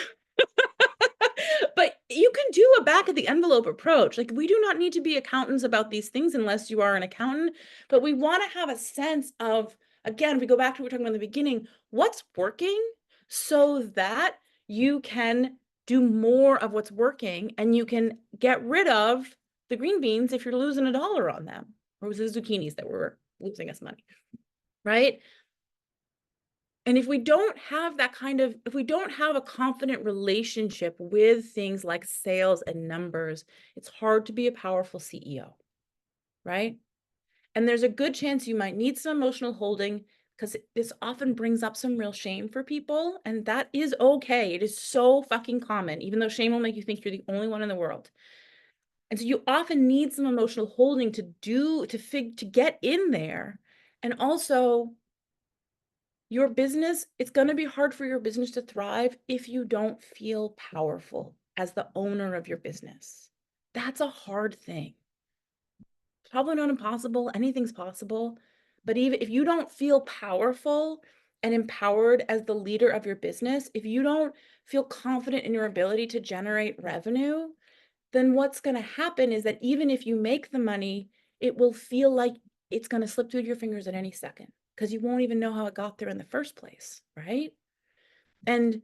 But you can do a back of the envelope approach. Like we do not need to be accountants about these things unless you are an accountant, but we want to have a sense of, again, if we go back to what we were talking about in the beginning, what's working so that you can do more of what's working and you can get rid of the green beans if you're losing $1 on them, or was it the zucchinis that were losing us money, right? And if we don't have that kind of, if we don't have a confident relationship with things like sales and numbers, it's hard to be a powerful CEO, right? And there's a good chance you might need some emotional holding because this often brings up some real shame for people. And that is okay. It is so fucking common, even though shame will make you think you're the only one in the world. And so you often need some emotional holding to get in there. And also, your business, it's going to be hard for your business to thrive if you don't feel powerful as the owner of your business. That's a hard thing. Probably not impossible. Anything's possible. But even if you don't feel powerful and empowered as the leader of your business, if you don't feel confident in your ability to generate revenue, then what's going to happen is that even if you make the money, it will feel like it's going to slip through your fingers at any second because you won't even know how it got there in the first place, right? And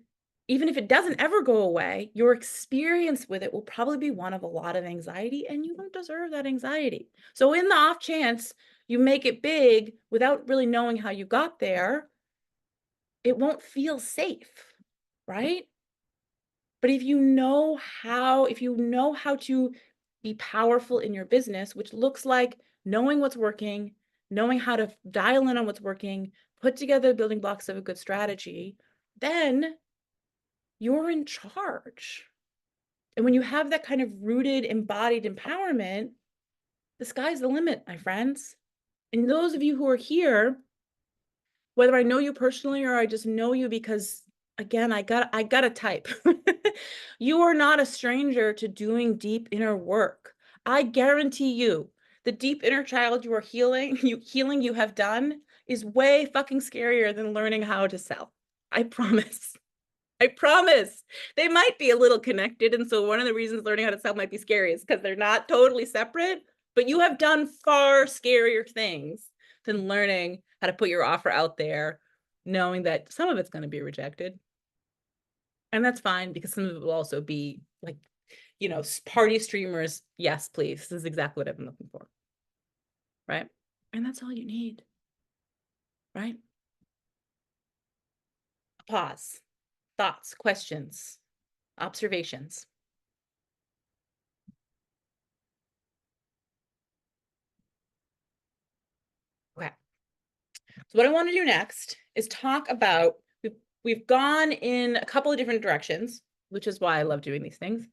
even if it doesn't ever go away, your experience with it will probably be one of a lot of anxiety, and you don't deserve that anxiety. So in the off chance you make it big without really knowing how you got there, it won't feel safe, right? But if you know how to be powerful in your business, which looks like knowing what's working, knowing how to dial in on what's working, put together the building blocks of a good strategy, then you're in charge. And when you have that kind of rooted, embodied empowerment, the sky's the limit, my friends. And those of you who are here, whether I know you personally or I just know you because, again, I got a type. You are not a stranger to doing deep inner work. I guarantee you, the deep inner child you are healing you have done is way fucking scarier than learning how to sell. I promise. I promise. They might be a little connected. And so one of the reasons learning how to sell might be scary is because they're not totally separate, but you have done far scarier things than learning how to put your offer out there, knowing that some of it's going to be rejected. And that's fine because some of it will also be like, party streamers. Yes, please. This is exactly what I've been looking for. Right? And that's all you need. Right? Pause. Thoughts, questions, observations. Okay. So what I want to do next is talk about, we've gone in a couple of different directions, which is why I love doing these things.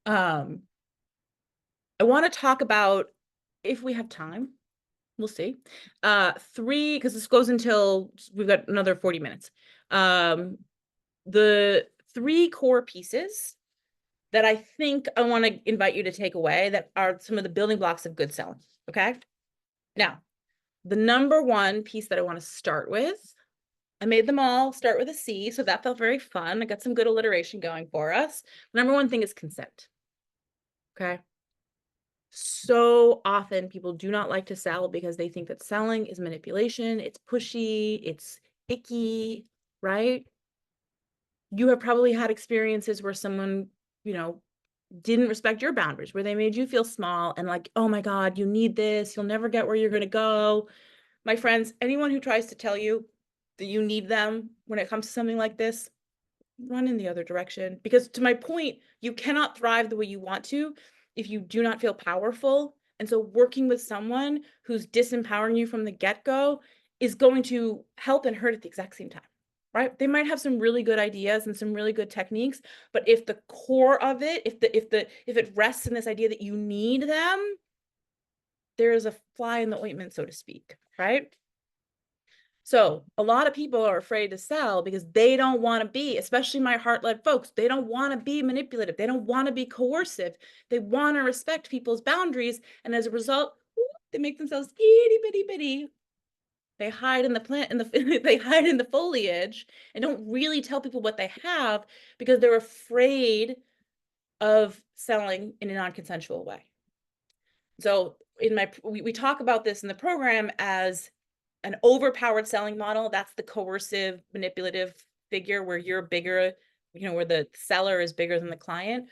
I want to talk about, if we have time, we'll see, three, because this goes until we've got another 40 minutes. The three core pieces that I think I want to invite you to take away that are some of the building blocks of good selling. Okay. Now, the number one piece that I want to start with, I made them all start with a C, so that felt very fun. I got some good alliteration going for us. The number one thing is consent. Okay. So often people do not like to sell because they think that selling is manipulation, it's pushy, it's icky, right? You have probably had experiences where someone, didn't respect your boundaries, where they made you feel small and like, oh my God, you need this, you'll never get where you're going to go. My friends, anyone who tries to tell you that you need them when it comes to something like this, run in the other direction. Because to my point, you cannot thrive the way you want to if you do not feel powerful. And so working with someone who's disempowering you from the get-go is going to help and hurt at the exact same time, right? They might have some really good ideas and some really good techniques, but if the core of it, if it rests in this idea that you need them, there is a fly in the ointment, so to speak, right? So a lot of people are afraid to sell because they don't want to be, especially my heart-led folks, they don't want to be manipulative. They don't want to be coercive. They want to respect people's boundaries. And as a result, they make themselves itty bitty bitty. They hide in the plant, they hide in the foliage and don't really tell people what they have because they're afraid of selling in a non-consensual way. So we talk about this in the program as an overpowered selling model. That's the coercive, manipulative figure where you're bigger, where the seller is bigger than the client.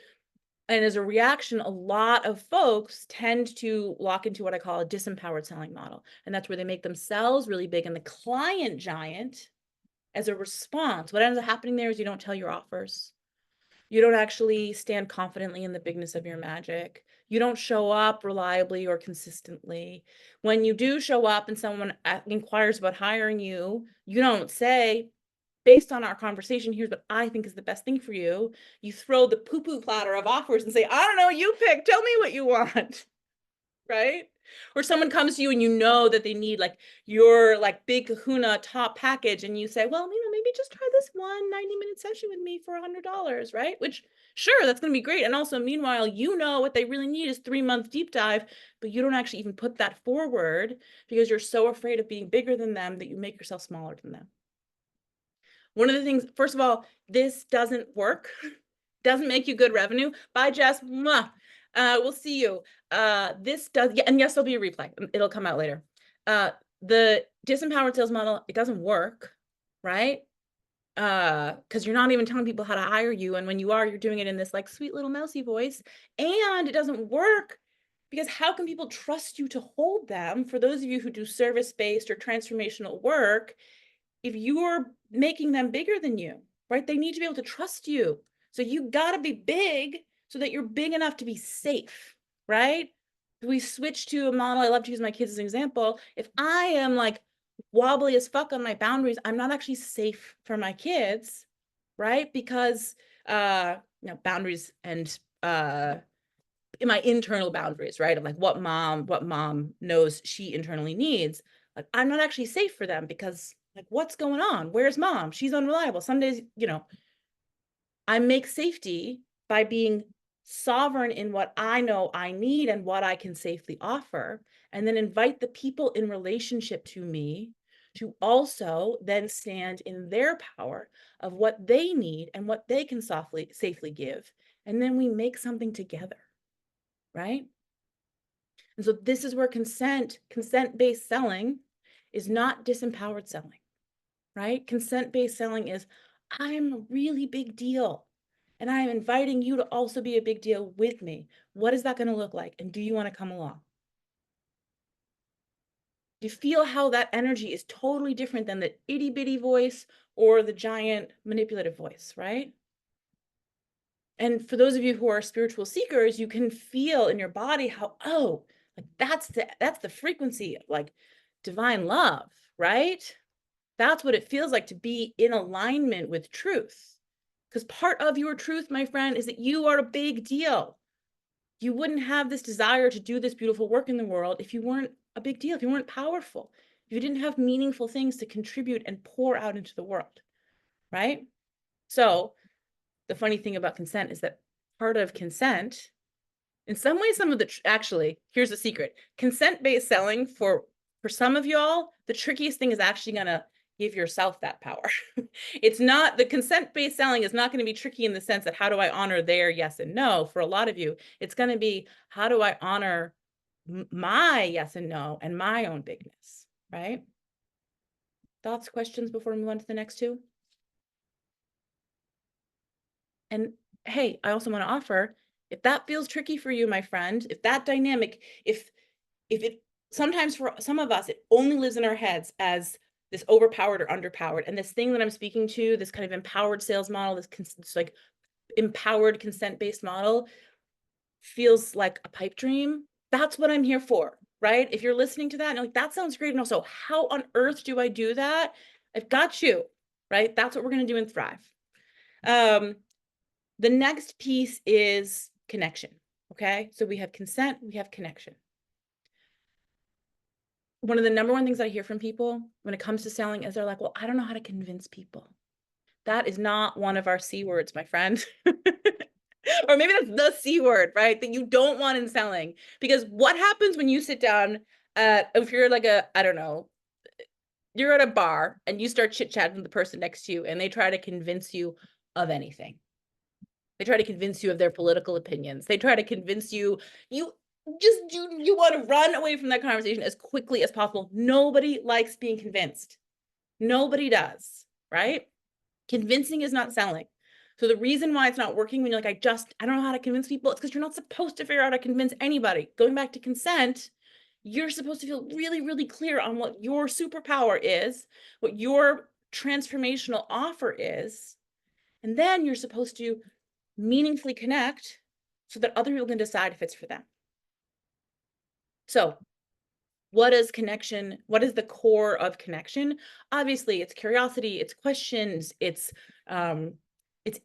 And as a reaction, a lot of folks tend to lock into what I call a disempowered selling model. And that's where they make themselves really big and the client giant as a response. What ends up happening there is you don't tell your offers. You don't actually stand confidently in the bigness of your magic. You don't show up reliably or consistently. When you do show up and someone inquires about hiring you, you don't say, based on our conversation, here's what I think is the best thing for you. You throw the poo-poo platter of offers and say, I don't know, you pick, tell me what you want, right? Or someone comes to you and you know that they need like your like big kahuna top package, and you say, well, maybe just try this one 90-minute session with me for $100, right? Which, sure, that's going to be great. And also, meanwhile, you know what they really need is 3-month deep dive, but you don't actually even put that forward because you're so afraid of being bigger than them that you make yourself smaller than them. One of the things, first of all, this doesn't work. Doesn't make you good revenue. Bye, Jess. Mwah. We'll see you. This does, yeah, and yes, there'll be a replay. It'll come out later. The disempowered sales model, it doesn't work, right? Because you're not even telling people how to hire you. And when you are, you're doing it in this like sweet little mousy voice. And it doesn't work because how can people trust you to hold them? For those of you who do service-based or transformational work, if you're making them bigger than you, right? They need to be able to trust you. So you got to be big so that you're big enough to be safe, right? If we switch to a model, I love to use my kids as an example. If I am like wobbly as fuck on my boundaries, I'm not actually safe for my kids, right? Because boundaries and in my internal boundaries, right? Of like what mom knows she internally needs. Like I'm not actually safe for them because like what's going on? Where's mom? She's unreliable. Some days, I make safety by being sovereign in what I know I need and what I can safely offer, and then invite the people in relationship to me to also then stand in their power of what they need and what they can safely give. And then we make something together, right? And so this is where consent-based selling is not disempowered selling, right? Consent-based selling is, I'm a really big deal, and I am inviting you to also be a big deal with me. What is that going to look like? And do you want to come along? Do you feel how that energy is totally different than the itty bitty voice or the giant manipulative voice, right? And for those of you who are spiritual seekers, you can feel in your body how, oh, like that's the frequency of like divine love, right? That's what it feels like to be in alignment with truth. Because part of your truth, my friend, is that you are a big deal. You wouldn't have this desire to do this beautiful work in the world if you weren't a big deal, if you weren't powerful, if you didn't have meaningful things to contribute and pour out into the world, right? So the funny thing about consent is that part of consent, in some ways, actually, here's the secret. Consent-based selling for some of y'all, the trickiest thing is actually gonna give yourself that power. It's not, the consent-based selling is not going to be tricky in the sense that how do I honor their yes and no? For a lot of you, it's going to be how do I honor my yes and no and my own bigness, right? Thoughts, questions before we move on to the next two? And hey, I also want to offer, if that feels tricky for you, my friend, if that dynamic, if it, sometimes for some of us, it only lives in our heads as this overpowered or underpowered. And this thing that I'm speaking to, this kind of empowered sales model, this like empowered consent-based model feels like a pipe dream. That's what I'm here for, right? If you're listening to that and you're like, that sounds great. And also, how on earth do I do that? I've got you, right? That's what we're going to do in Thrive. The next piece is connection. Okay. So we have consent, we have connection. One of the number one things I hear from people when it comes to selling is they're like, well, I don't know how to convince people. That is not one of our C words, my friend. Or maybe that's the C word, right? That you don't want in selling. Because what happens when you sit down, if you're like I don't know, you're at a bar and you start chit-chatting with the person next to you and they try to convince you of anything. They try to convince you of their political opinions. They try to convince you, you want to run away from that conversation as quickly as possible. Nobody likes being convinced. Nobody does, right? Convincing is not selling. So the reason why it's not working when you're like, I don't know how to convince people, it's because you're not supposed to figure out how to convince anybody. Going back to consent, you're supposed to feel really, really clear on what your superpower is, what your transformational offer is. And then you're supposed to meaningfully connect so that other people can decide if it's for them. So what is connection? What is the core of connection? Obviously, it's curiosity, it's questions, it's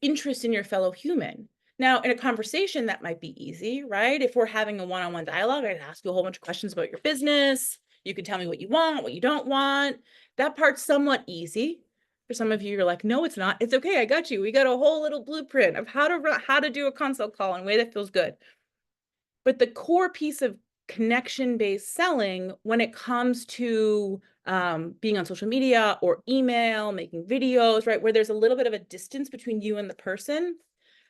interest in your fellow human. Now, in a conversation, that might be easy, right? If we're having a one-on-one dialogue, I'd ask you a whole bunch of questions about your business. You can tell me what you want, what you don't want. That part's somewhat easy. For some of you, you're like, no, it's not. It's okay. I got you. We got a whole little blueprint of how to do a consult call in a way that feels good. But the core piece of connection-based selling, when it comes to being on social media or email, making videos, right, where there's a little bit of a distance between you and the person,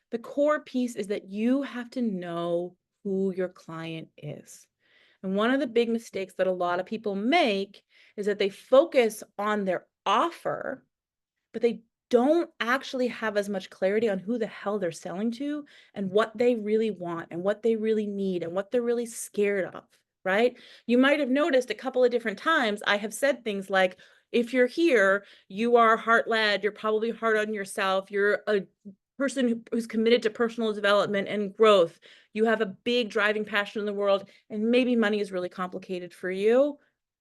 the core piece is that you have to know who your client is. And one of the big mistakes that a lot of people make is that they focus on their offer, but they don't actually have as much clarity on who the hell they're selling to and what they really want and what they really need and what they're really scared of, right? You might have noticed a couple of different times I have said things like, if you're here, you are heart-led, you're probably hard on yourself, you're a person who's committed to personal development and growth, you have a big driving passion in the world, and maybe money is really complicated for you.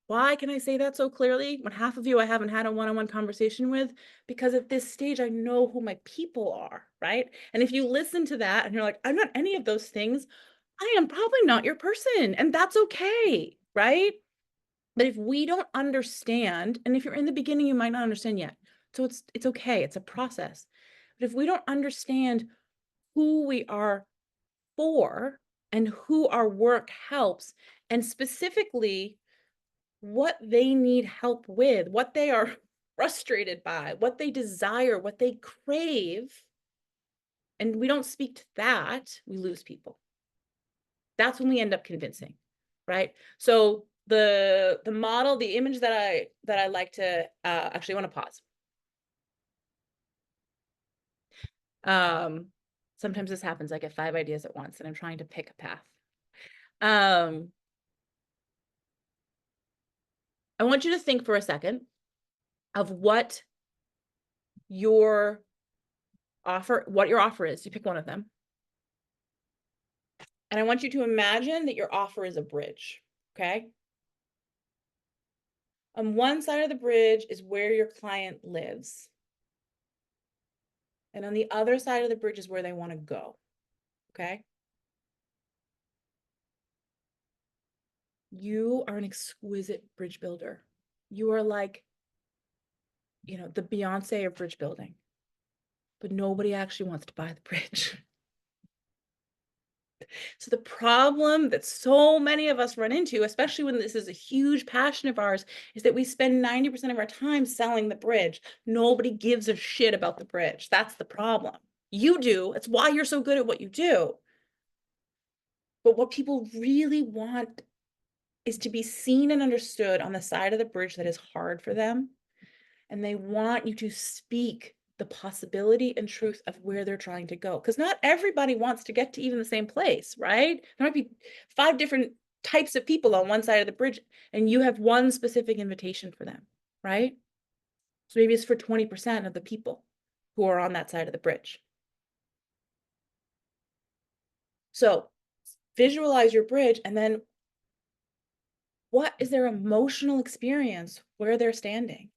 Why can I say that so clearly when half of you I haven't had a one-on-one conversation with? Because at this stage, I know who my people are, right? And if you listen to that and you're like, I'm not any of those things, I am probably not your person, and that's okay, right? But if we don't understand, and if you're in the beginning, you might not understand yet. So it's okay, it's a process. But if we don't understand who we are for and who our work helps, and specifically what they need help with, what they are frustrated by, what they desire, what they crave, and we don't speak to that, we lose people. That's when we end up convincing, right? So the model, the image that I like to actually want to pause. Sometimes this happens. I get 5 ideas at once and I'm trying to pick a path. I want you to think for a second of what your offer is. You pick one of them. And I want you to imagine that your offer is a bridge, okay? On one side of the bridge is where your client lives. And on the other side of the bridge is where they want to go, okay? You are an exquisite bridge builder. You are like, you know, the Beyonce of bridge building. But nobody actually wants to buy the bridge. So the problem that so many of us run into, especially when this is a huge passion of ours, is that we spend 90% of our time selling the bridge. Nobody gives a shit about the bridge. That's the problem. You do. It's why you're so good at what you do. But what people really want is to be seen and understood on the side of the bridge that is hard for them. And they want you to speak the possibility and truth of where they're trying to go. Because not everybody wants to get to even the same place, right? There might be 5 different types of people on one side of the bridge, and you have one specific invitation for them, right? So maybe it's for 20% of the people who are on that side of the bridge. So visualize your bridge, and then what is their emotional experience where they're standing?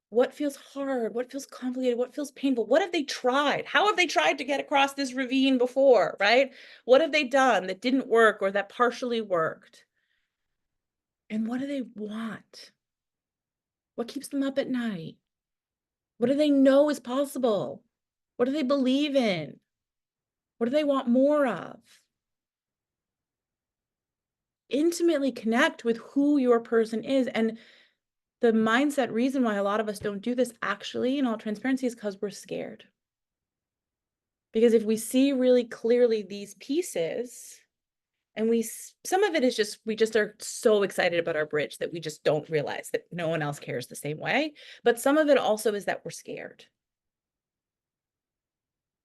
What feels hard? What feels complicated? What feels painful? What have they tried? How have they tried to get across this ravine before, right? What have they done that didn't work or that partially worked? And what do they want? What keeps them up at night? What do they know is possible? What do they believe in? What do they want more of? Intimately connect with who your person is. And the mindset reason why a lot of us don't do this, actually, in all transparency, is because we're scared. Because if we see really clearly these pieces, and some of it is just, we just are so excited about our bridge that we just don't realize that no one else cares the same way. But some of it also is that we're scared.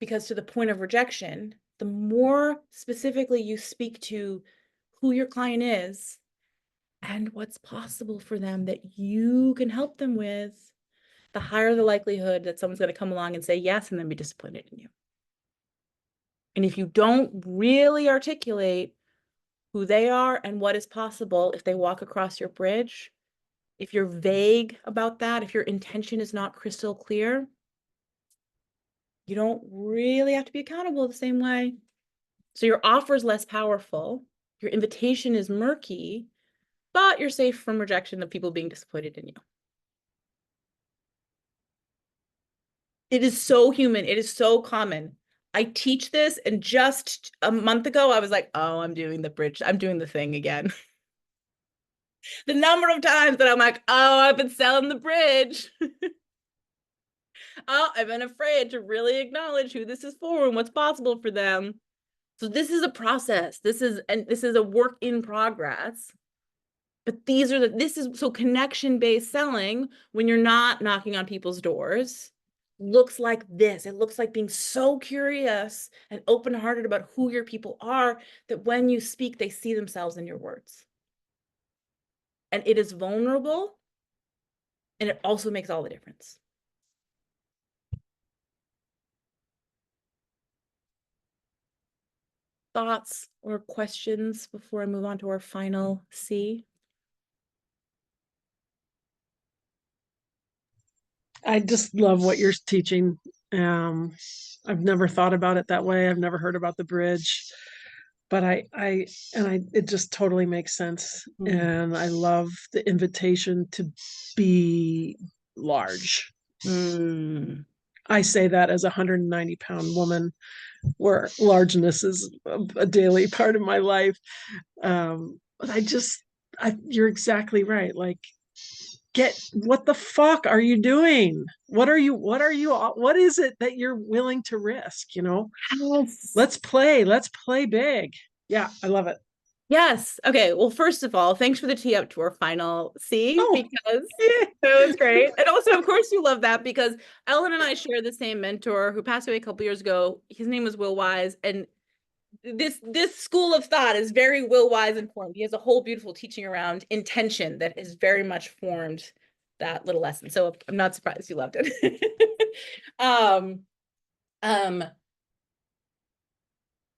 Because to the point of rejection, the more specifically you speak to who your client is and what's possible for them that you can help them with, the higher the likelihood that someone's going to come along and say yes and then be disappointed in you. And if you don't really articulate who they are and what is possible if they walk across your bridge, if you're vague about that, if your intention is not crystal clear, You don't really have to be accountable the same way. So your offer is less powerful. Your invitation is murky, but you're safe from rejection of people being disappointed in you. It is so human. It is so common. I teach this, and just a month ago, I was like, oh, I'm doing the bridge. I'm doing the thing again. The number of times that I'm like, oh, I've been selling the bridge. Oh, I've been afraid to really acknowledge who this is for and what's possible for them. So this is a process. This is a work in progress. But this is so connection-based selling, when you're not knocking on people's doors, looks like this. It looks like being so curious and open-hearted about who your people are, that when you speak, they see themselves in your words. And it is vulnerable, and it also makes all the difference. Thoughts or questions before I move on to our final C? I just love what you're teaching. I've never thought about it that way. I've never heard about the bridge, but it just totally makes sense. And I love the invitation to be large. I say that as a 190-pound woman, where largeness is a daily part of my life. But you're exactly right. Like, what the fuck are you doing? What is it that you're willing to risk? Yes. Let's play big. Yeah, I love it. Yes. Okay. Well, first of all, thanks for the tee up to our final C, because yeah. that was great. And also, of course, you love that because Ellen and I share the same mentor who passed away a couple years ago. His name was Will Wise, and this school of thought is very Will Wise informed. He has a whole beautiful teaching around intention that has very much formed that little lesson. So I'm not surprised you loved it.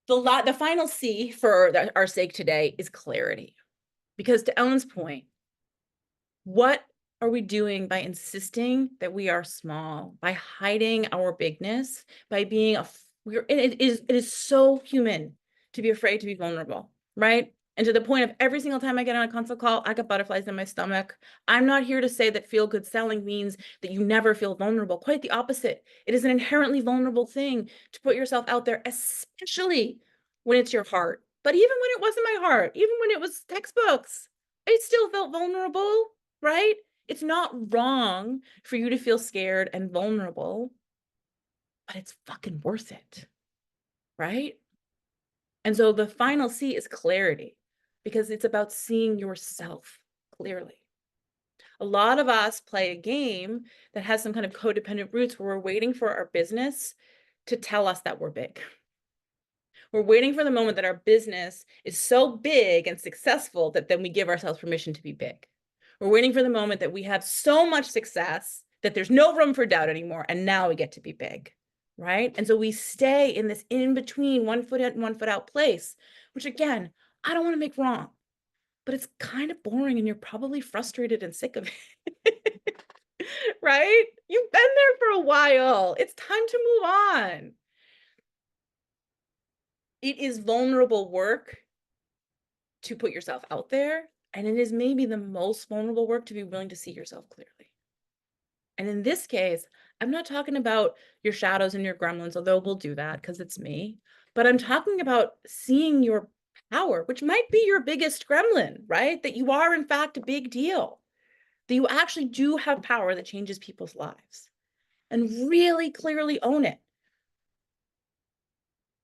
The final C for our sake today is clarity. Because to Ellen's point, what are we doing by insisting that we are small, by hiding our bigness, by being it is so human to be afraid to be vulnerable, right? And to the point of every single time I get on a consult call, I got butterflies in my stomach. I'm not here to say that feel good selling means that you never feel vulnerable. Quite the opposite. It is an inherently vulnerable thing to put yourself out there, especially when it's your heart. But even when it wasn't my heart, even when it was textbooks, I still felt vulnerable, right? It's not wrong for you to feel scared and vulnerable, but it's fucking worth it, right? And so the final C is clarity, because it's about seeing yourself clearly. A lot of us play a game that has some kind of codependent roots where we're waiting for our business to tell us that we're big. We're waiting for the moment that our business is so big and successful that then we give ourselves permission to be big. We're waiting for the moment that we have so much success that there's no room for doubt anymore, and now we get to be big, right? And so we stay in this in-between, 1 foot in, 1 foot out place, which again, I don't want to make wrong, but it's kind of boring and you're probably frustrated and sick of it, right? You've been there for a while. It's time to move on. It is vulnerable work to put yourself out there, and it is maybe the most vulnerable work to be willing to see yourself clearly. And in this case, I'm not talking about your shadows and your gremlins, although we'll do that because it's me, but I'm talking about seeing your power, which might be your biggest gremlin, right? That you are in fact a big deal, that you actually do have power that changes people's lives, and really clearly own it.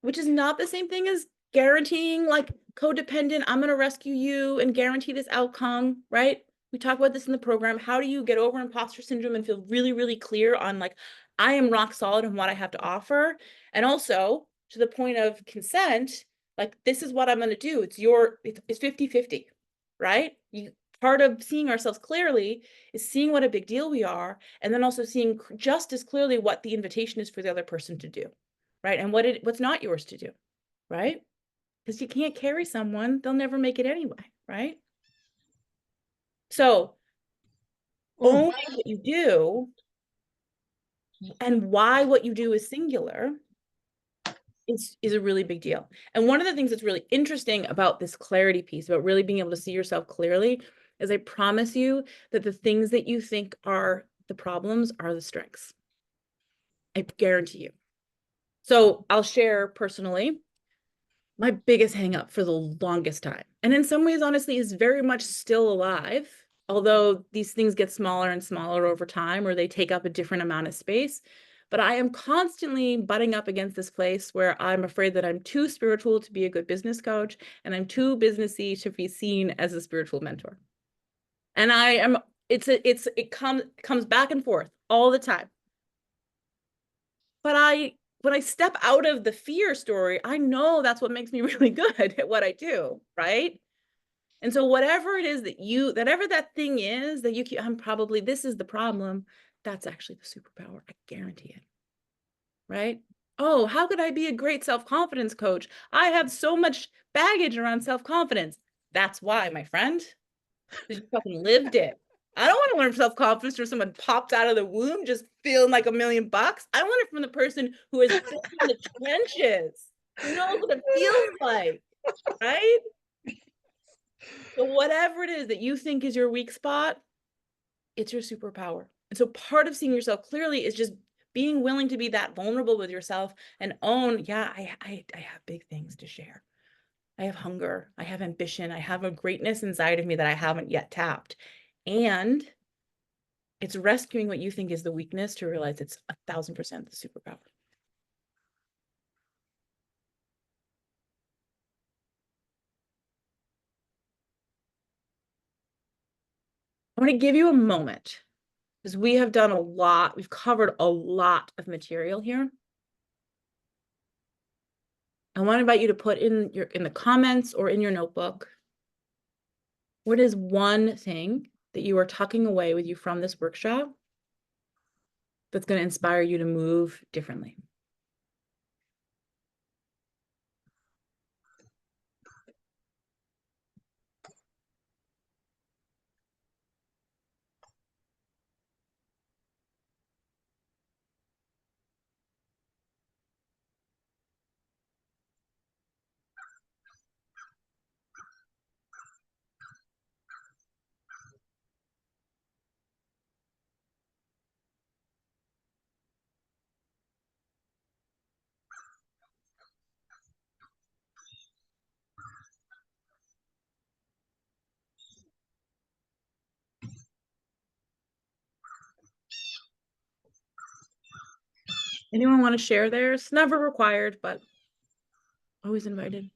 Which is not the same thing as guaranteeing, like, codependent, I'm going to rescue you and guarantee this outcome, right? We talk about this in the program. How do you get over imposter syndrome and feel really, really clear on, like, I am rock solid in what I have to offer? And also, to the point of consent, like, this is what I'm going to do. It's 50-50, right? Part of seeing ourselves clearly is seeing what a big deal we are, and then also seeing just as clearly what the invitation is for the other person to do. Right? And what's not yours to do, right? Because you can't carry someone, they'll never make it anyway, right? So owning what you do and why what you do is singular is a really big deal. And one of the things that's really interesting about this clarity piece, about really being able to see yourself clearly, is I promise you that the things that you think are the problems are the strengths. I guarantee you. So I'll share personally, my biggest hang up for the longest time, and in some ways, honestly, is very much still alive, although these things get smaller and smaller over time, or they take up a different amount of space. But I am constantly butting up against this place where I'm afraid that I'm too spiritual to be a good business coach, and I'm too businessy to be seen as a spiritual mentor. And I am, it comes back and forth all the time. But when I step out of the fear story, I know that's what makes me really good at what I do, right? And so whatever it is whatever that thing is that you keep, this is the problem, that's actually the superpower. I guarantee it, right? Oh, how could I be a great self-confidence coach? I have so much baggage around self-confidence. That's why, my friend, because you fucking lived it. I don't want to learn self-confidence from someone popped out of the womb just feeling like $1 million. I want it from the person who has been in the trenches, who knows what it feels like, right? So whatever it is that you think is your weak spot, it's your superpower. And so part of seeing yourself clearly is just being willing to be that vulnerable with yourself and own, yeah, I have big things to share. I have hunger, I have ambition, I have a greatness inside of me that I haven't yet tapped. And it's rescuing what you think is the weakness to realize it's 1,000% the superpower. I want to give you a moment because we have done a lot. We've covered a lot of material here. I want to invite you to put in the comments or in your notebook, what is one thing that you are tucking away with you from this workshop that's going to inspire you to move differently? Anyone want to share theirs? Never required, but always invited.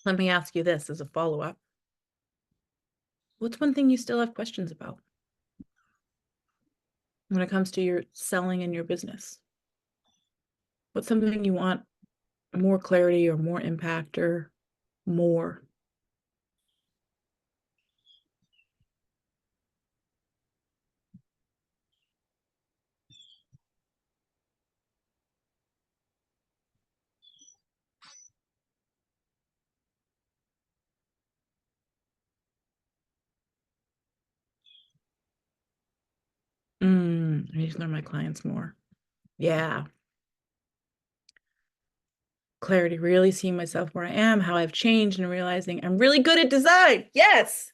Let me ask you this as a follow-up. What's one thing you still have questions about when it comes to your selling and your business? What's something you want more clarity or more impact or more? I need to learn my clients more. Yeah. Clarity, really seeing myself where I am, how I've changed, and realizing I'm really good at design. Yes.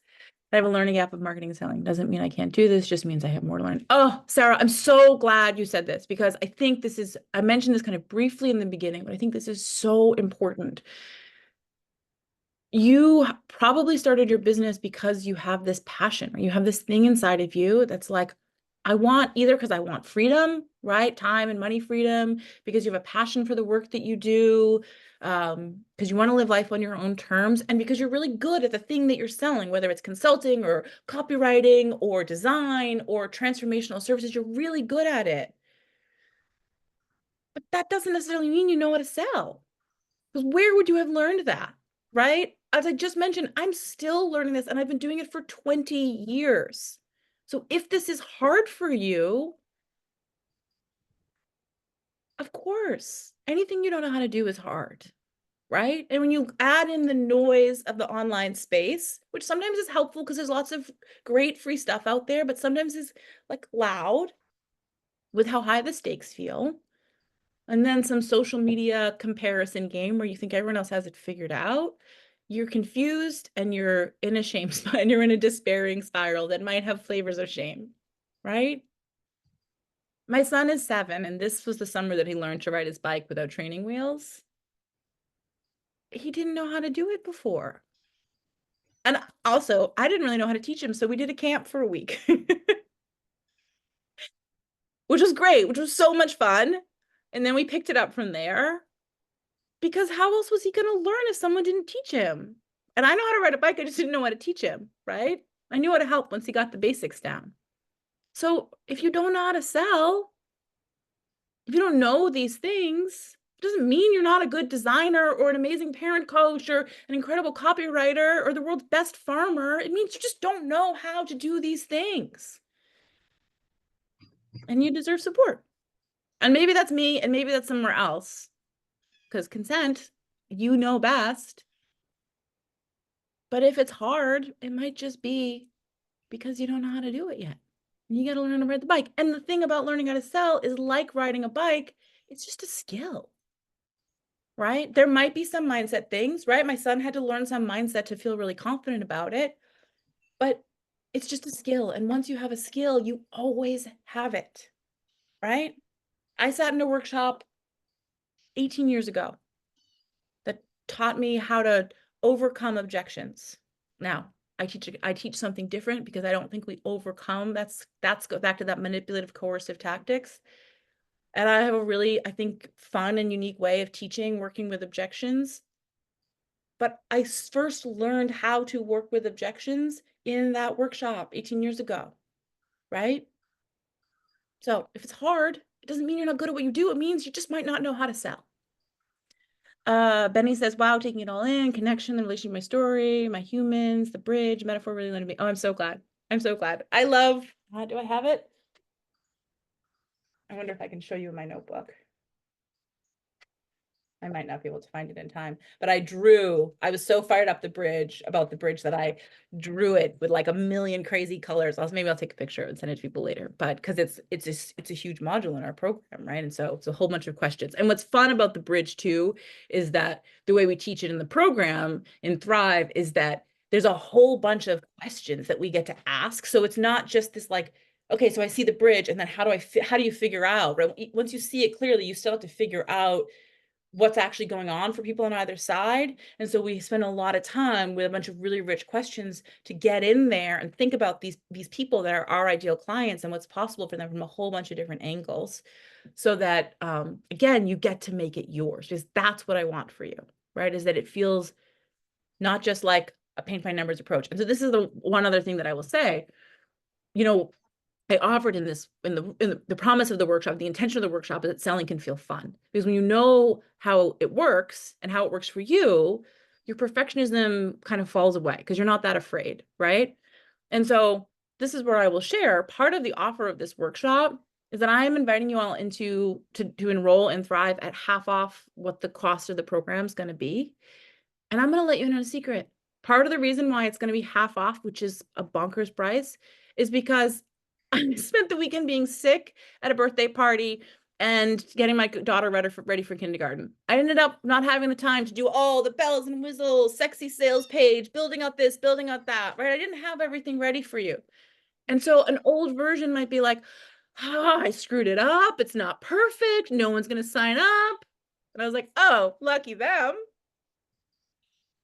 I have a learning gap of marketing and selling. Doesn't mean I can't do this, just means I have more to learn. Oh, Sarah, I'm so glad you said this because I think this is, I mentioned this kind of briefly in the beginning, but I think this is so important. You probably started your business because you have this passion, or you have this thing inside of you that's like, I want either because I want freedom, right? Time and money freedom, because you have a passion for the work that you do, because you want to live life on your own terms, and because you're really good at the thing that you're selling, whether it's consulting or copywriting or design or transformational services, you're really good at it. But that doesn't necessarily mean you know how to sell. Because where would you have learned that, right? As I just mentioned, I'm still learning this and I've been doing it for 20 years. So if this is hard for you, of course, anything you don't know how to do is hard, right? And when you add in the noise of the online space, which sometimes is helpful because there's lots of great free stuff out there, but sometimes is like loud with how high the stakes feel. And then some social media comparison game where you think everyone else has it figured out. You're confused and you're in a shame spot and you're in a despairing spiral that might have flavors of shame, right? My son is 7, and this was the summer that he learned to ride his bike without training wheels. He didn't know how to do it before. And also, I didn't really know how to teach him, so we did a camp for a week, which was great, which was so much fun. And then we picked it up from there because how else was he going to learn if someone didn't teach him? And I know how to ride a bike, I just didn't know how to teach him, right? I knew how to help once he got the basics down. So if you don't know how to sell, if you don't know these things, it doesn't mean you're not a good designer or an amazing parent coach or an incredible copywriter or the world's best farmer. It means you just don't know how to do these things. And you deserve support. And maybe that's me, and maybe that's somewhere else. Because consent, you know best. But if it's hard, it might just be because you don't know how to do it yet. You got to learn to ride the bike. And the thing about learning how to sell is like riding a bike, it's just a skill, right? There might be some mindset things, right? My son had to learn some mindset to feel really confident about it, but it's just a skill. And once you have a skill, you always have it, right? I sat in a workshop 18 years ago that taught me how to overcome objections. Now, I teach something different because I don't think we overcome. That's go back to that manipulative, coercive tactics. And I have a really, I think, fun and unique way of teaching, working with objections. But I first learned how to work with objections in that workshop 18 years ago, right? So if it's hard, it doesn't mean you're not good at what you do. It means you just might not know how to sell. Benny says, wow, taking it all in, connection, the relation to my story, my humans, the bridge, metaphor really landed me. Oh, I'm so glad. I'm so glad. I love, do I have it? I wonder if I can show you in my notebook. I might not be able to find it in time, but I was so fired up about the bridge that I drew it with like a million crazy colors. Maybe I'll take a picture and send it to people later, but because it's a huge module in our program, right? And so it's a whole bunch of questions. And what's fun about the bridge too, is that the way we teach it in the program in Thrive is that there's a whole bunch of questions that we get to ask. So it's not just this like, okay, so I see the bridge and then how do you figure out, right? Once you see it clearly, you still have to figure out what's actually going on for people on either side. And so we spend a lot of time with a bunch of really rich questions to get in there and think about these people that are our ideal clients and what's possible for them from a whole bunch of different angles, so that again, you get to make it yours, because that's what I want for you, right? Is that it feels not just like a paint by numbers approach. And so this is the one other thing that I will say, I offered in the promise of the workshop, the intention of the workshop is that selling can feel fun, because when you know how it works and how it works for you, your perfectionism kind of falls away because you're not that afraid, right? And so this is where I will share part of the offer of this workshop is that I am inviting you all to enroll and Thrive at half off what the cost of the program is going to be. And I'm going to let you know a secret. Part of the reason why it's going to be half off, which is a bonkers price, is because I spent the weekend being sick at a birthday party and getting my daughter ready for kindergarten. I ended up not having the time to do all the bells and whistles, sexy sales page, building out this, building out that, right? I didn't have everything ready for you. And so an old version might be like, I screwed it up. It's not perfect. No one's going to sign up. And I was like, oh, lucky them.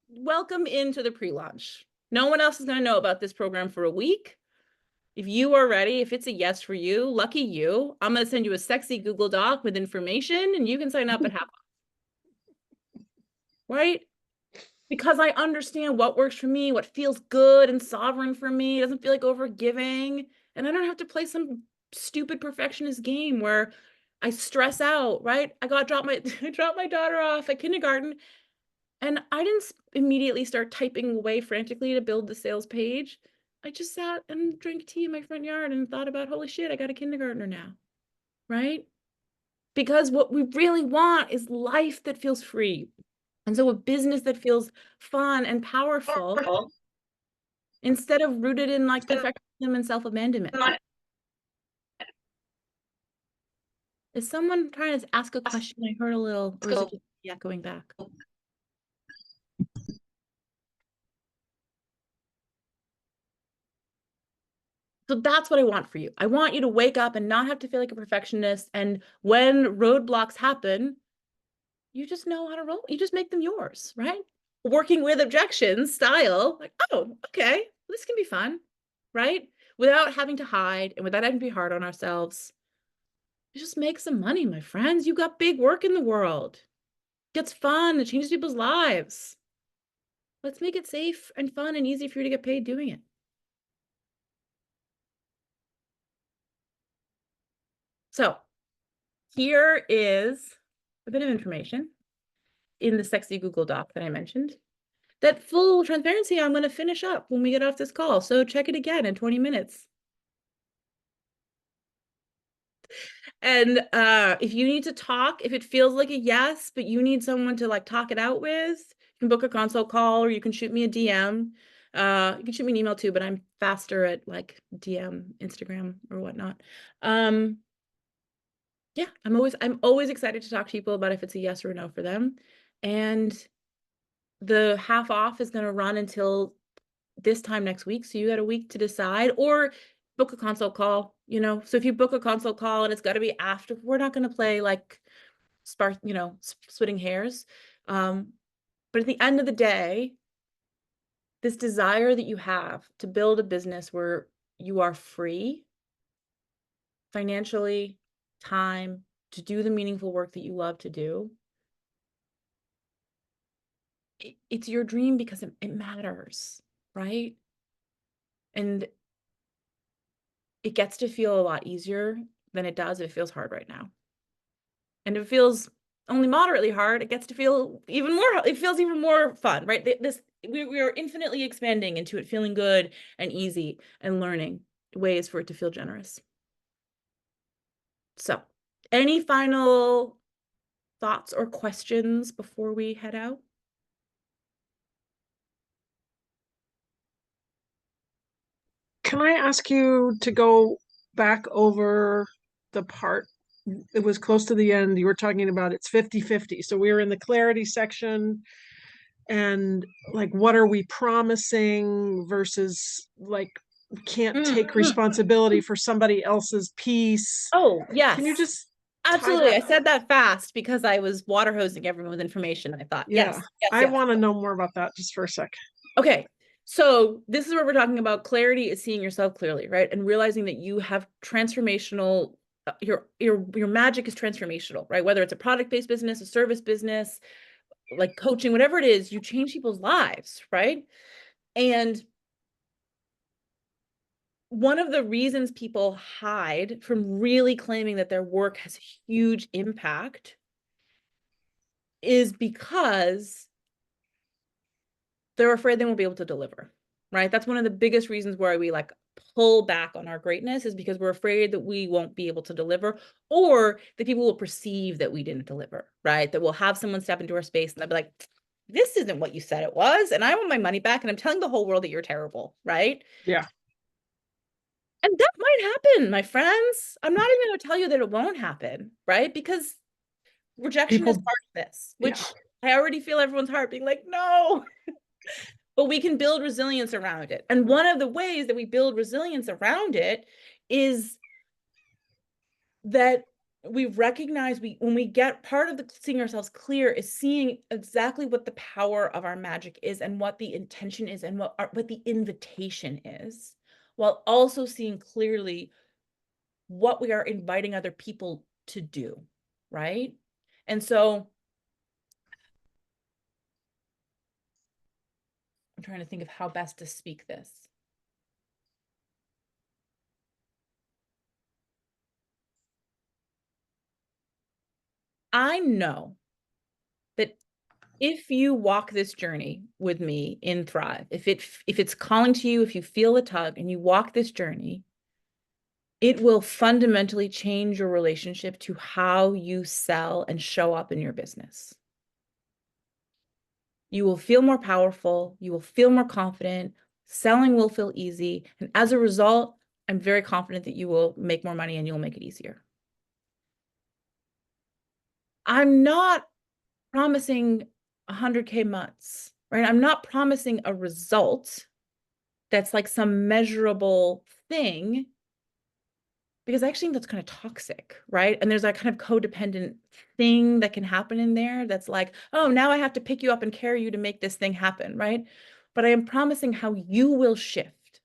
Welcome into the pre-launch. No one else is going to know about this program for a week. If you are ready, if it's a yes for you, lucky you, I'm going to send you a sexy Google Doc with information and you can sign up at half off. Right? Because I understand what works for me, what feels good and sovereign for me. It doesn't feel like overgiving. And I don't have to play some stupid perfectionist game where I stress out, right? I dropped my daughter off at kindergarten and I didn't immediately start typing away frantically to build the sales page. I just sat and drank tea in my front yard and thought about, holy shit, I got a kindergartner now, right? Because what we really want is life that feels free. And so a business that feels fun and powerful instead of rooted in like perfectionism and self-abandonment. Is someone trying to ask a question? I heard a little, or is it just echoing back? So that's what I want for you. I want you to wake up and not have to feel like a perfectionist. And when roadblocks happen, you just know how to roll. You just make them yours, right? Working with objections style, like, oh, okay, this can be fun, right? Without having to hide and without having to be hard on ourselves. You just make some money, my friends. You got big work in the world. It gets fun. It changes people's lives. Let's make it safe and fun and easy for you to get paid doing it. So here is a bit of information in the sexy Google Doc that I mentioned. That full transparency, I'm going to finish up when we get off this call. So check it again in 20 minutes. And if you need to talk, if it feels like a yes, but you need someone to like talk it out with, you can book a consult call or you can shoot me a DM. You can shoot me an email too, but I'm faster at like DM, Instagram or whatnot. Yeah, I'm always excited to talk to people about if it's a yes or a no for them. And the half off is going to run until this time next week. So you got a week to decide or book a consult call, you know? So if you book a consult call and it's got to be after, we're not going to play like splitting hairs. But at the end of the day, this desire that you have to build a business where you are free financially, time, to do the meaningful work that you love to do, it's your dream because it matters, right? And it gets to feel a lot easier than it does if it feels hard right now. And if it feels only moderately hard, it gets to feel even more, it feels even more fun, right? We are infinitely expanding into it feeling good and easy and learning ways for it to feel generous. So, any final thoughts or questions before we head out? Can I ask you to go back over the part? It was close to the end. You were talking about it's 50-50. So we were in the clarity section and like, what are we promising versus like, we can't take responsibility for somebody else's piece. Oh, yes. Can you just absolutely. I said that fast because I was water hosing everyone with information. I thought, yeah, yes. I want to know more about that just for a sec. Okay. So this is what we're talking about. Clarity is seeing yourself clearly, right? And realizing that you have transformational, your magic is transformational, right? Whether it's a product-based business, a service business, like coaching, whatever it is, you change people's lives, right? And one of the reasons people hide from really claiming that their work has a huge impact is because they're afraid they won't be able to deliver, right? That's one of the biggest reasons why we like pull back on our greatness is because we're afraid that we won't be able to deliver or that people will perceive that we didn't deliver, right? That we'll have someone step into our space and they'll be like, this isn't what you said it was. And I want my money back. And I'm telling the whole world that you're terrible, right? Yeah. And that might happen, my friends. I'm not even going to tell you that it won't happen, right? Because rejection is part of this, which I already feel everyone's heart being like, no. But we can build resilience around it. And one of the ways that we build resilience around it is that we recognize when we get part of the seeing ourselves clear is seeing exactly what the power of our magic is and what the intention is and what the invitation is, while also seeing clearly what we are inviting other people to do, right? And so I'm trying to think of how best to speak this. I know that if you walk this journey with me in Thrive, if it's calling to you, if you feel the tug and you walk this journey, it will fundamentally change your relationship to how you sell and show up in your business. You will feel more powerful, you will feel more confident, selling will feel easy, and as a result, I'm very confident that you will make more money and you'll make it easier. I'm not promising 100K months, right? I'm not promising a result that's like some measurable thing, because I actually think that's kind of toxic, right? And there's that kind of codependent thing that can happen in there that's like, oh, now I have to pick you up and carry you to make this thing happen, right? But I am promising how you will shift.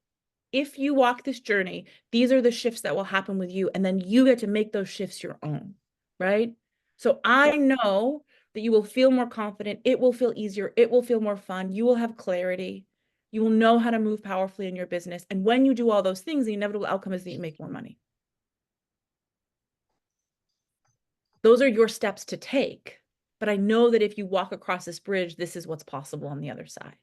If you walk this journey, these are the shifts that will happen with you, and then you get to make those shifts your own, right? So I know that you will feel more confident, it will feel easier, it will feel more fun, you will have clarity, you will know how to move powerfully in your business. And when you do all those things, the inevitable outcome is that you make more money. Those are your steps to take. But I know that if you walk across this bridge, this is what's possible on the other side.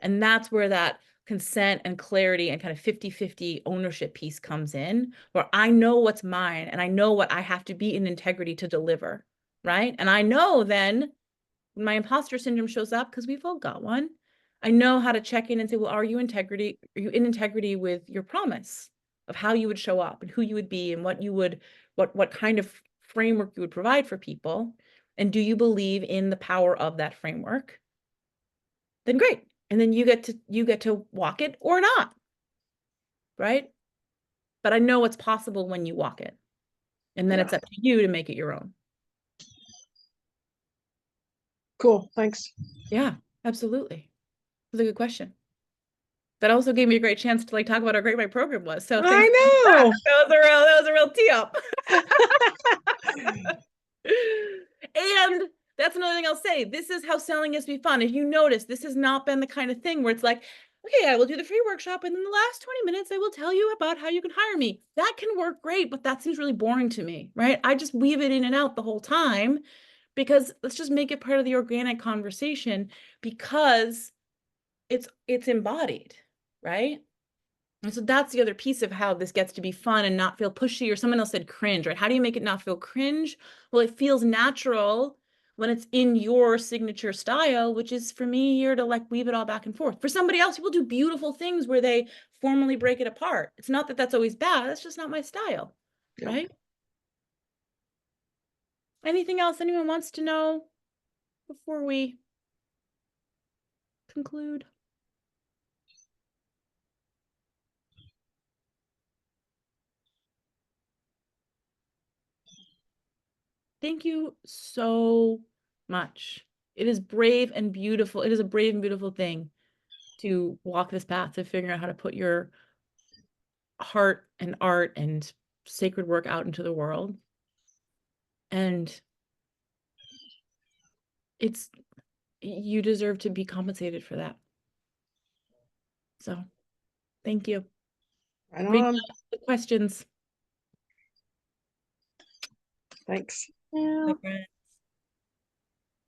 And that's where that consent and clarity and kind of 50-50 ownership piece comes in, where I know what's mine and I know what I have to be in integrity to deliver, right? And I know then when my imposter syndrome shows up, because we've all got one, I know how to check in and say, well, are you in integrity with your promise of how you would show up and who you would be and what kind of framework you would provide for people? And do you believe in the power of that framework? Then great. And then you get to walk it or not, right? But I know what's possible when you walk it. And then it's up to you to make it your own. Cool. Thanks. Yeah, absolutely. That's a good question. That also gave me a great chance to like talk about how great my program was. So thanks. I know. That was a real tee up. And that's another thing I'll say. This is how selling is to be fun. If you notice, this has not been the kind of thing where it's like, okay, I will do the free workshop, and in the last 20 minutes, I will tell you about how you can hire me. That can work great, but that seems really boring to me, right? I just weave it in and out the whole time, because let's just make it part of the organic conversation, because it's embodied, right? And so that's the other piece of how this gets to be fun and not feel pushy, or someone else said cringe, right? How do you make it not feel cringe? Well, it feels natural when it's in your signature style, which is for me here to like weave it all back and forth. For somebody else, people do beautiful things where they formally break it apart. It's not that that's always bad. That's just not my style, right? Anything else anyone wants to know before we conclude? Thank you so much. It is brave and beautiful. It is a brave and beautiful thing to walk this path of figuring out how to put your heart and art and sacred work out into the world. And you deserve to be compensated for that. So thank you. Right Read on. the questions. Thanks. Yeah. Bye, friend.